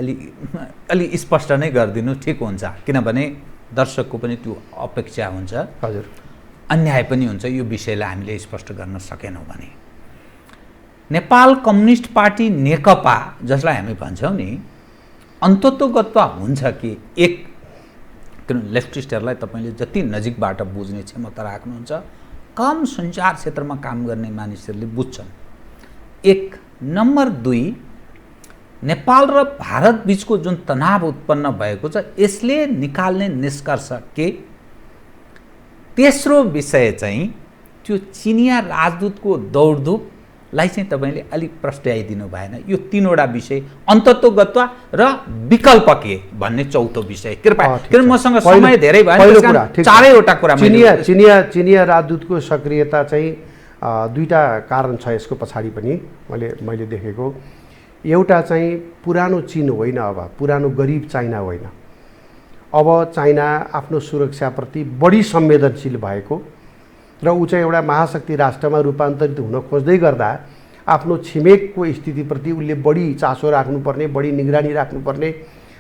[SPEAKER 3] अलि स्पष्ट नै गरिदिनु ठिक हुन्छ, किनभने दर्शकको पनि त्यो अपेक्षा हुन्छ,
[SPEAKER 4] हजुर,
[SPEAKER 3] अन्याय पनि हुन्छ यो विषयलाई हामीले स्पष्ट गर्न सकेनौँ भने। नेपाल कम्युनिस्ट पार्टी नेकपा जसलाई हामी भन्छौँ नि, अन्तत्वगत्वा हुन्छ कि एक, किन लेफ्टिस्टहरूलाई तपाईँले जति नजिकबाट बुझ्ने क्षमता राख्नुहुन्छ, कम सञ्चार क्षेत्रमा काम गर्ने मानिसहरूले बुझ्छन्। 1 नम्बर 2 नेपाल र भारत बीचको जुन तनाव उत्पन्न भएको छ यसले निकाल्ने निष्कर्ष के। तेस्रो विषय चाहिँ त्यो चिनिया राजदूतको दौडधुपलाई चाहिँ तपाईँले अलिक प्रस्ट्याइदिनु भएन। यो 3वटा विषय अन्तत्वगत्वा र विकल्प के भन्ने चौथो विषय कृपया, किन मसँग समय धेरै भएन, 4वटा कुरा।
[SPEAKER 4] चिनिया राजदूतको सक्रियता चाहिँ 2टा कारण छ यसको पछाडि पनि मैले देखेको। एउटा चाहिँ पुरानो चीन होइन, अब पुरानो गरिब चाइना होइन, अब चाइना आफ्नो सुरक्षाप्रति बढी संवेदनशील भएको र ऊ चाहिँ एउटा महाशक्ति राष्ट्रमा रूपान्तरित हुन खोज्दै गर्दा आफ्नो छिमेकको स्थितिप्रति उसले बढी चासो राख्नुपर्ने, बढी निगरानी राख्नुपर्ने,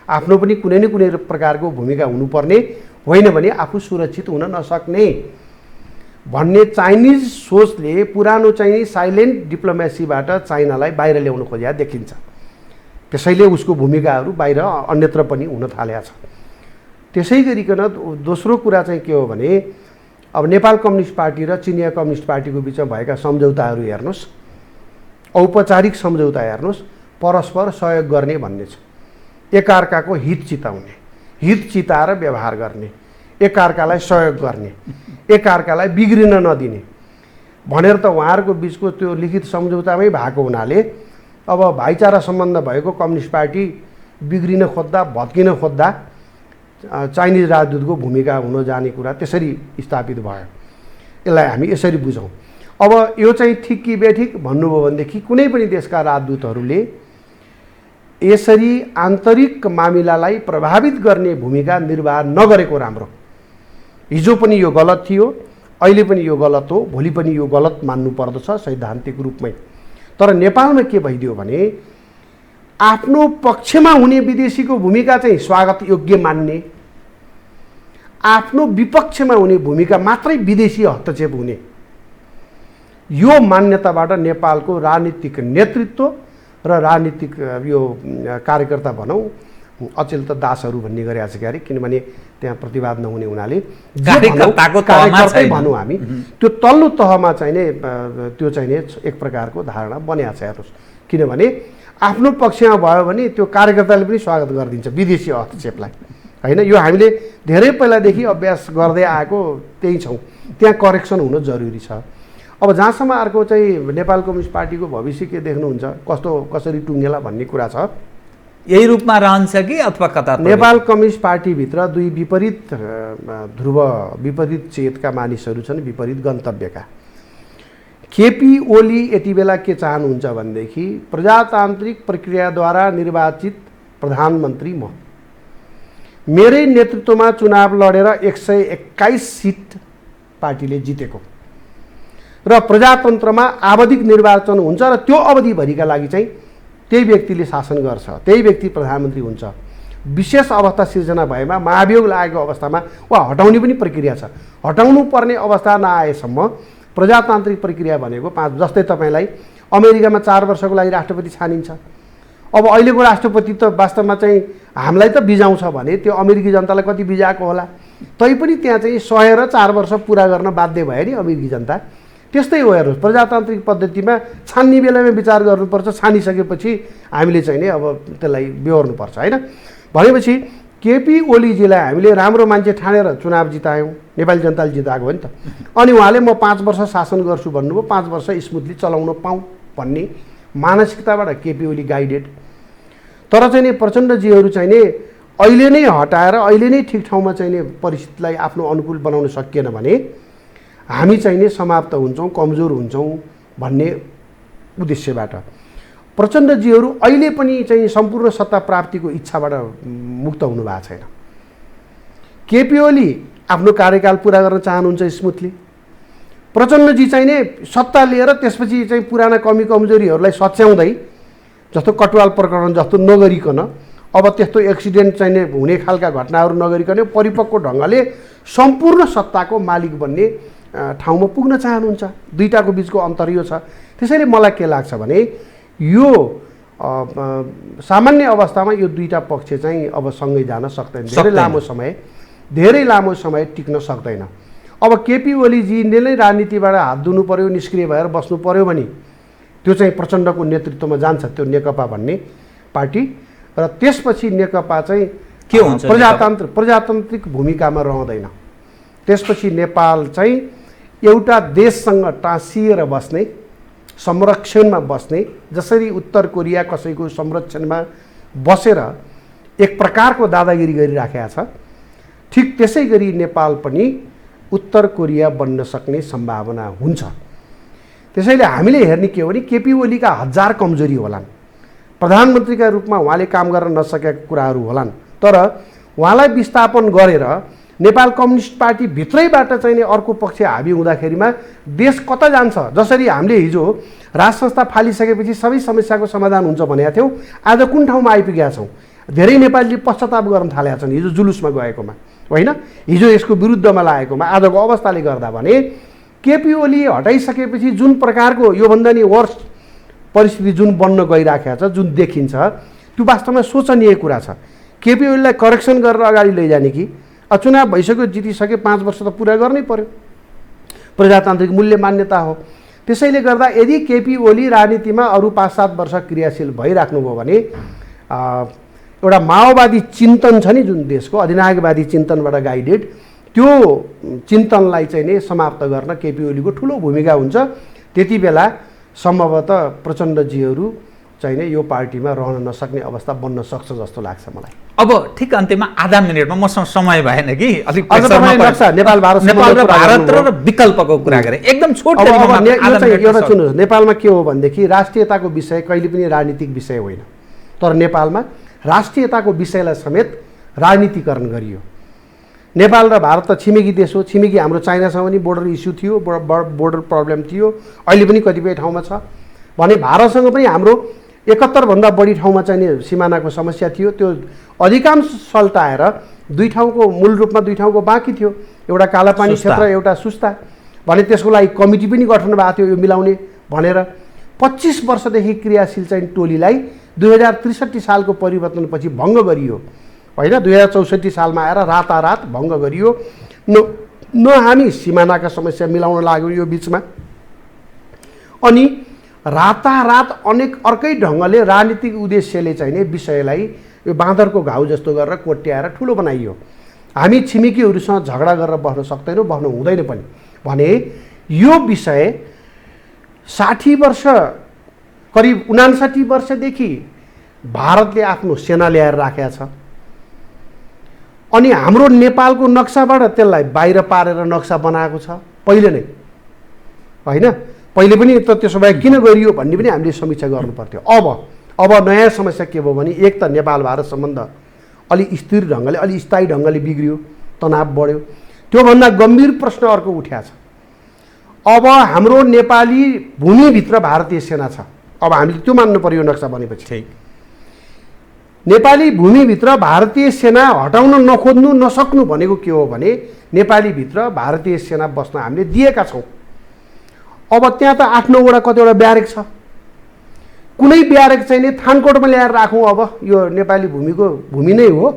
[SPEAKER 4] आफ्नो पनि कुनै न कुनै प्रकारको भूमिका हुनुपर्ने, होइन भने आफू सुरक्षित हुन नसक्ने भन्ने चाइनिज सोचले पुरानो चाहिँ साइलेन्ट डिप्लोमेसीबाट चाइनालाई बाहिर ल्याउन खोजेको देखिन्छ। त्यसैले उसको भूमिकाहरू बाहिर अन्यत्र पनि हुन थालेका छ। त्यसै गरिकन दोस्रो कुरा चाहिँ के हो भने अब नेपाल कम्युनिस्ट पार्टी र चिनिया कम्युनिस्ट पार्टीको बिचमा भएका सम्झौताहरू हेर्नुहोस्, औपचारिक सम्झौता हेर्नुहोस्, परस्पर सहयोग गर्ने भन्ने छ। एकअर्काको हित चिताउने, हित चिताएर व्यवहार गर्ने, एकअर्कालाई सहयोग गर्ने, एकअर्कालाई बिग्रिन नदिने भनेर त उहाँहरूको बिचको त्यो लिखित सम्झौतामै भएको हुनाले अब भाइचारा सम्बन्ध भएको कम्युनिस्ट पार्टी बिग्रिन खोज्दा, भत्किन खोज्दा चाइनिज राजदूतको भूमिका हुन जाने कुरा त्यसरी स्थापित भयो। यसलाई हामी यसरी बुझौँ। अब यो चाहिँ ठिक कि बेठिक भन्नुभयो भनेदेखि कुनै पनि देशका राजदूतहरूले यसरी आन्तरिक मामिलालाई प्रभावित गर्ने भूमिका निर्वाह नगरेको राम्रो। हिजो पनि यो गलत थियो, अहिले पनि यो गलत हो, भोलि पनि यो गलत मान्नु पर्दछ सैद्धान्तिक रूपमै। तर नेपालमा के भइदियो भने आफ्नो पक्षमा हुने विदेशीको भूमिका चाहिँ स्वागत योग्य मान्ने, आफ्नो विपक्षमा हुने भूमिका मात्रै विदेशी हस्तक्षेप हुने, यो मान्यताबाट नेपालको राजनीतिक नेतृत्व र राजनीतिक यो कार्यकर्ता भनौँ अचेल त दासहरू भन्ने गरेका छ क्यारे, किनभने त्यहाँ प्रतिवाद नहुने हुनाले कार्यकर्तै भनौँ हामी, त्यो तल्लो तहमा चाहिँ नै त्यो चाहिँ नै एक प्रकारको धारणा बनिएको छ हेर्नुहोस्। किनभने आफ्नो पक्षमा भयो भने त्यो कार्यकर्ताले पनि स्वागत गरिदिन्छ विदेशी हस्तक्षेपलाई, होइन। यो हामीले धेरै पहिलादेखि अभ्यास गर्दै आएको त्यही छौँ, त्यहाँ करेक्सन हुन जरुरी छ। अब जहाँसम्म अर्को चाहिँ नेपाल कम्युनिस्ट पार्टीको भविष्य के देख्नुहुन्छ, कसरी टुङ्गेला भन्ने कुरा छ।
[SPEAKER 3] यही रूपमा रहन्छ कि अथवा कता?
[SPEAKER 4] नेपाल कम्युनिस्ट पार्टीभित्र 2 विपरीत ध्रुव, विपरीत चेतका मानिसहरू छन्, विपरीत गन्तव्यका। केपी ओली यति बेला के चाहनुहुन्छ भनेदेखि प्रजातान्त्रिक प्रक्रियाद्वारा निर्वाचित प्रधानमन्त्री म, मेरै नेतृत्वमा चुनाव लडेर 121 सिट पार्टीले जितेको र प्रजातन्त्रमा आवधिक निर्वाचन हुन्छ र त्यो अवधिभरिका लागि चाहिँ त्यही व्यक्तिले शासन गर्छ, त्यही व्यक्ति प्रधानमन्त्री हुन्छ। विशेष अवस्था सिर्जना भएमा, महाभियोग लागेको अवस्थामा वा हटाउने पनि प्रक्रिया छ। हटाउनु पर्ने अवस्था नआएसम्म प्रजातान्त्रिक प्रक्रिया भनेको जस्तै तपाईँलाई अमेरिकामा 4 वर्षको लागि राष्ट्रपति छानिन्छ। अब अहिलेको राष्ट्रपति त वास्तवमा चाहिँ हामीलाई त बिजाउँछ भने त्यो अमेरिकी जनतालाई कति बिजाएको होला, तैपनि त्यहाँ चाहिँ सहेर 4 वर्ष पुरा गर्न बाध्य भयो नि अमेरिकी जनता। त्यस्तै हो हेर्नुहोस्, प्रजातान्त्रिक पद्धतिमा छान्ने बेलामा विचार गर्नुपर्छ, छानिसकेपछि हामीले चाहिँ नि अब त्यसलाई बेहोर्नुपर्छ, होइन। भनेपछि केपी ओलीजीलाई हामीले राम्रो मान्छे ठानेर चुनाव जितायौँ, नेपाली जनताले जिताएको हो नि त। अनि उहाँले म 5 वर्ष शासन गर्छु भन्नुभयो, 5 वर्ष स्मुथली चलाउन पाऊँ भन्ने मानसिकताबाट केपी ओली गाइडेड। तर चाहिँ नि प्रचण्डजीहरू चाहिँ नि अहिले नै हटाएर अहिले नै ठिक ठाउँमा चाहिँ नि परिस्थितिलाई आफ्नो अनुकूल बनाउन सकिएन भने हामी चाहिँ नि समाप्त हुन्छौँ, कमजोर हुन्छौँ भन्ने उद्देश्यबाट प्रचण्डजीहरू अहिले पनि चाहिँ सम्पूर्ण सत्ता प्राप्तिको इच्छाबाट मुक्त हुनु भएको छैन। केपी ओली आफ्नो कार्यकाल पुरा गर्न चाहनुहुन्छ स्मुथली, प्रचण्डजी चाहिँ नि सत्ता लिएर त्यसपछि चाहिँ पुराना कमी कमजोरीहरूलाई सच्याउँदै जस्तो कटुवाल प्रकरण जस्तो नगरिकन अब त्यस्तो एक्सिडेन्ट चाहिँ नि हुने खालका घटनाहरू नगरिकन परिपक्व ढङ्गले सम्पूर्ण सत्ताको मालिक बन्ने ठाउँमा पुग्न चाहनुहुन्छ। दुईटाको बिचको अन्तर यो छ। त्यसैले मलाई के लाग्छ भने यो सामान्य अवस्थामा यो दुईटा पक्ष चाहिँ अब सँगै जान सक्दैन, धेरै लामो समय टिक्न सक्दैन। अब केपी ओलीजीले नै राजनीतिबाट हात धुनु पर्यो, निष्क्रिय भएर बस्नु पर्यो भने त्यो चाहिँ प्रचण्डको नेतृत्वमा जान्छ त्यो नेकपा भन्ने पार्टी, र त्यसपछि नेकपा चाहिँ
[SPEAKER 3] के हुन्छ,
[SPEAKER 4] प्रजातान्त्रिक भूमिकामा रहँदैन। त्यसपछि नेपाल चाहिँ एउटा देशसँग टाँसिएर बस्ने, संरक्षणमा बस्ने, जसरी उत्तर कोरिया कसैको संरक्षणमा बसेर एक प्रकारको दादागिरी गरिराखेका छ, ठिक त्यसै गरी नेपाल पनि उत्तर कोरिया बन्न सक्ने सम्भावना हुन्छ। त्यसैले हामीले हेर्ने के हो भने केपी ओलीका हजार कमजोरी होलान्, प्रधानमन्त्रीका रूपमा उहाँले काम गर्न नसकेका कुराहरू होलान्, तर उहाँलाई विस्थापन गरेर नेपाल कम्युनिस्ट पार्टी भित्रैबाट चाहिँ नि अर्को पक्ष हाबी हुँदाखेरिमा देश कता जान्छ। जसरी हामीले हिजो राज संस्था फालिसकेपछि सबै समस्याको समाधान हुन्छ भनेका थियौँ, आज कुन ठाउँमा आइपुगेका छौँ। धेरै नेपालीले पश्चाताप गर्न थालेका छन् हिजो जुलुसमा गएकोमा, होइन हिजो यसको विरुद्धमा लागेकोमा आजको अवस्थाले गर्दा। भने केपी ओली हटाइसकेपछि जुन प्रकारको योभन्दा नि वर्ष परिस्थिति जुन बन्न गइराखेको छ, जुन देखिन्छ, त्यो वास्तवमा शोचनीय कुरा छ। केपी ओलीलाई करेक्सन गरेर अगाडि लैजाने कि चुनाव भइसक्यो, जितिसके 5 वर्ष त पुरा गर्नै पर्यो, प्रजातान्त्रिक मूल्य मान्यता हो। त्यसैले गर्दा यदि केपी ओली राजनीतिमा अरू 5-7 वर्ष क्रियाशील भइराख्नुभयो भने एउटा माओवादी चिन्तन छ नि जुन देशको अधिनायकवादी चिन्तनबाट गाइडेड, त्यो चिन्तनलाई चाहिँ नि समाप्त गर्न केपी ओलीको ठुलो भूमिका हुन्छ। त्यति बेला सम्भवतः प्रचण्डजीहरू चाहिँ नि यो पार्टीमा रहन नसक्ने अवस्था बन्न सक्छ जस्तो लाग्छ मलाई।
[SPEAKER 3] अब ठिक अन्त्यमा आधा मिनटमा मसँग समय भएन कि अलिक
[SPEAKER 4] नेपाल
[SPEAKER 3] भारत र विकल्पको कुरा गरे एकदम छोटो
[SPEAKER 4] एउटा सुन्नुहोस्, नेपालमा के हो भनेदेखि राष्ट्रियताको विषय कहिले पनि राजनीतिक विषय होइन, तर नेपालमा राष्ट्रियताको विषयलाई समेत राजनीतिकरण गरियो। नेपाल र भारत त छिमेकी देश हो, छिमेकी हाम्रो चाइनासँग पनि बोर्डर इस्यु थियो, बोर्डर प्रब्लम थियो, अहिले पनि कतिपय ठाउँमा छ भने भारतसँग पनि हाम्रो 71 भन्दा बढी ठाउँमा चाहिँ सिमानाको समस्या थियो। त्यो अधिकांश सल्टाएर दुई ठाउँको मूल रूपमा दुई ठाउँको बाँकी थियो, एउटा कालापानी क्षेत्र एउटा सुस्ता भने त्यसको लागि कमिटी पनि गठन भएको थियो यो मिलाउने भनेर। 25 वर्षदेखि क्रियाशील चाहिँ टोलीलाई 2063 सालको परिवर्तनपछि भङ्ग गरियो, होइन 2064 सालमा आएर रातारात भङ्ग गरियो। न हामी सिमानाका समस्या मिलाउन लाग्यो यो बिचमा, अनि रातारात अनेक अर्कै ढङ्गले राजनीतिक उद्देश्यले चाहिँ नि विषयलाई यो बाँदरको घाउ जस्तो गरेर कोट्याएर ठुलो बनाइयो। हामी छिमेकीहरूसँग झगडा गरेर बस्न सक्दैनौँ, बस्नु हुँदैन पनि भने यो विषय 60 वर्ष करिब 59 वर्षदेखि भारतले आफ्नो सेना ल्याएर राखेको छ, अनि हाम्रो नेपालको नक्साबाट त्यसलाई बाहिर पारेर नक्सा बनाएको छ पहिले नै, होइन पहिले पनि त त्यसो भए किन गरियो भन्ने पनि हामीले समीक्षा गर्नुपर्थ्यो। अब नयाँ समस्या के भयो भने एक त नेपाल भारत सम्बन्ध अलि स्थिर ढङ्गले अलि स्थायी ढङ्गले बिग्रियो, तनाव बढ्यो। त्योभन्दा गम्भीर प्रश्न अर्को उठ्याछ, अब हाम्रो नेपाली भूमिभित्र भारतीय सेना छ, अब हामीले त्यो मान्नु पर्यो नक्सा बनेपछि। नेपाली भूमिभित्र भारतीय सेना हटाउन नखोज्नु नसक्नु भनेको के हो भने नेपाली भित्र भारतीय सेना बस्न हामीले दिएका छौँ। अब त्यहाँ त 8-9 वटा कतिवटा ब्यारेक छ, कुनै ब्यारेक चाहिँ नि थानकोटमा ल्याएर राखौँ, अब यो नेपाली भूमि नै हो,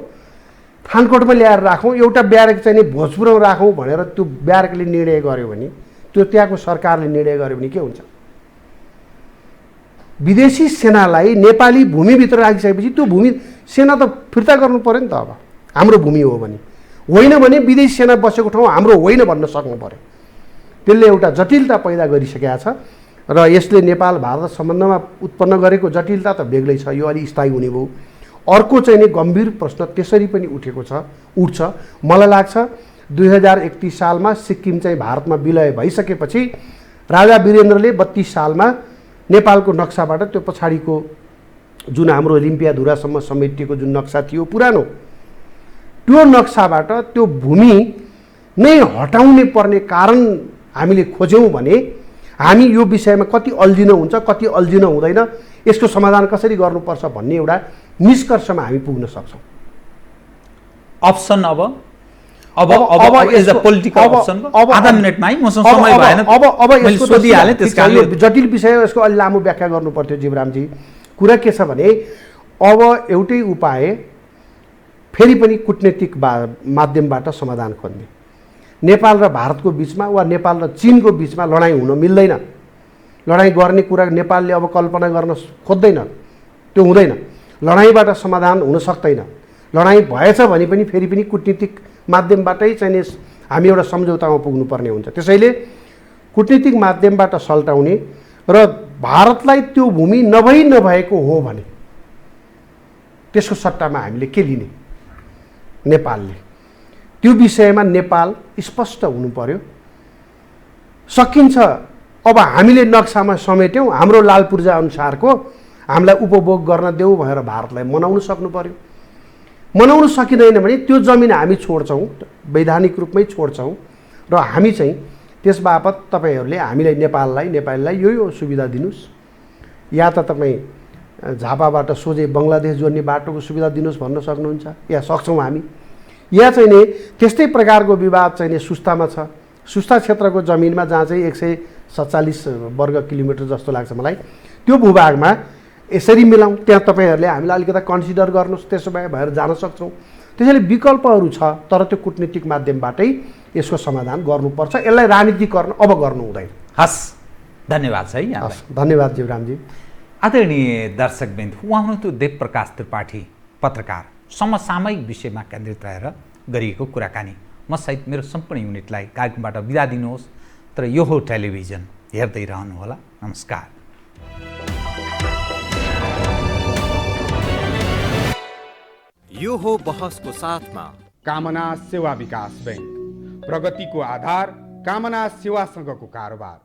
[SPEAKER 4] थानकोटमा ल्याएर राखौँ, एउटा ब्यारेक चाहिँ नि भोजपुरमा राखौँ भनेर त्यो ब्यारेकले निर्णय गर्यो भने, त्यो त्यहाँको सरकारले निर्णय गर्यो भने के हुन्छ? विदेशी सेनालाई नेपाली भूमिभित्र राखिसकेपछि त्यो भूमि सेना त फिर्ता गर्नु पर्यो नि त। अब हाम्रो भूमि हो भने, होइन भने विदेशी सेना बसेको ठाउँ हाम्रो होइन भन्न सक्नु पर्यो। त्यसले एउटा जटिलता पैदा गरिसकेका छ र यसले नेपाल भारत सम्बन्धमा उत्पन्न गरेको जटिलता त बेग्लै छ, यो अलि स्थायी हुने भयो। अर्को चाहिँ नि गम्भीर प्रश्न त्यसरी पनि उठ्छ। मलाई लाग्छ 2031 सालमा सिक्किम चाहिँ भारतमा विलय भइसकेपछि राजा वीरेन्द्रले 32 सालमा नेपालको नक्साबाट त्यो पछाडिको जुन हाम्रो लिम्पियाधुरासम्म समेटिएको जुन नक्सा थियो पुरानो, त्यो नक्साबाट त्यो भूमि नै हटाउने पर्ने कारण हामीले खोज्यौँ भने हामी यो विषयमा कति अल्झिनु हुन्छ, कति अल्झिनु हुँदैन, यसको समाधान कसरी गर्नुपर्छ भन्ने एउटा निष्कर्षमा हामी पुग्न सक्छौँ।
[SPEAKER 3] अप्सन अब एज अ पोलिटिकल अप्सन आधा मिनटमा है मसँग समय भएन।
[SPEAKER 4] अब
[SPEAKER 3] मैले सोधिहालेँ, त्यस कारणले
[SPEAKER 4] यो जटिल विषय हो, यसको अलि लामो व्याख्या गर्नु पर्थ्यो जीवरामजी। कुरा के छ भने अब एउटै उपाय फेरि पनि कुटनीतिक माध्यमबाट समाधान खोज्ने। नेपाल र भारतको बिचमा वा नेपाल र चीनको बिचमा लडाइँ हुन मिल्दैन। लडाइँ गर्ने कुरा नेपालले अब कल्पना गर्न खोज्दैन, त्यो हुँदैन। लडाइँबाट समाधान हुन सक्दैन। लडाइँ भएछ भने पनि फेरि पनि कुटनीतिक माध्यमबाटै चाहिँ हामी एउटा सम्झौतामा पुग्नुपर्ने हुन्छ। त्यसैले कुटनीतिक माध्यमबाट सल्टाउने र भारतलाई त्यो भूमि नभएको हो भने त्यसको सट्टामा हामीले के लिने, नेपालले त्यो विषयमा नेपाल स्पष्ट हुनु पर्यो। सकिन्छ, अब हामीले नक्सामा समेट्यौँ, हाम्रो लाल पूर्जा अनुसारको हामीलाई उपभोग गर्न देऊ भनेर भारतलाई मनाउन सक्नु पर्यो। मनाउन सकिँदैन भने त्यो जमिन हामी छोड्छौँ, वैधानिक रूपमै छोड्छौँ र हामी चाहिँ त्यस बापत तपाईँहरूले हामीलाई नेपालीलाई यो सुविधा दिनुहोस्, या त तपाईँ झापाबाट सोझै बङ्गलादेश जोड्ने बाटोको सुविधा दिनुहोस् भन्न सक्नुहुन्छ, या सक्छौँ हामी, या चाहिँ नि त्यस्तै प्रकारको विवाद चाहिँ नि सुस्तामा छ। सुस्ता क्षेत्रको जमिनमा जहाँ चाहिँ 147 वर्ग किलोमिटर जस्तो लाग्छ मलाई, त्यो भूभागमा यसरी मिलाउँ, त्यहाँ तपाईँहरूले हामीलाई अलिकता कन्सिडर गर्नुहोस्, त्यसो भए भएर जान सक्छौँ। त्यसैले विकल्पहरू छ, तर त्यो कुटनीतिक माध्यमबाटै यसको समाधान गर्नुपर्छ। यसलाई राजनीतिकरण अब गर्नु हुँदैन।
[SPEAKER 3] हस्, धन्यवाद छ है यहाँलाई।
[SPEAKER 4] हस्, धन्यवाद जीवरामजी।
[SPEAKER 3] आदरणीय दर्शकवृन्द, उहाँ हुनुहुन्थ्यो देवप्रकाश त्रिपाठी, पत्रकार, समसामयिक विषयमा केन्द्रित रहेर गरिएको कुराकानी। म सहित मेरो सम्पूर्ण युनिटलाई कार्यक्रमबाट बिदा दिनुहोस्, तर यो हो टेलिभिजन, हेर्दै रहनुहोला। नमस्कार।
[SPEAKER 1] यो हो बहसको साथमा
[SPEAKER 2] कामना सेवा विकास बैंक, प्रगतिको आधार कामना सेवासँगको कारोबार।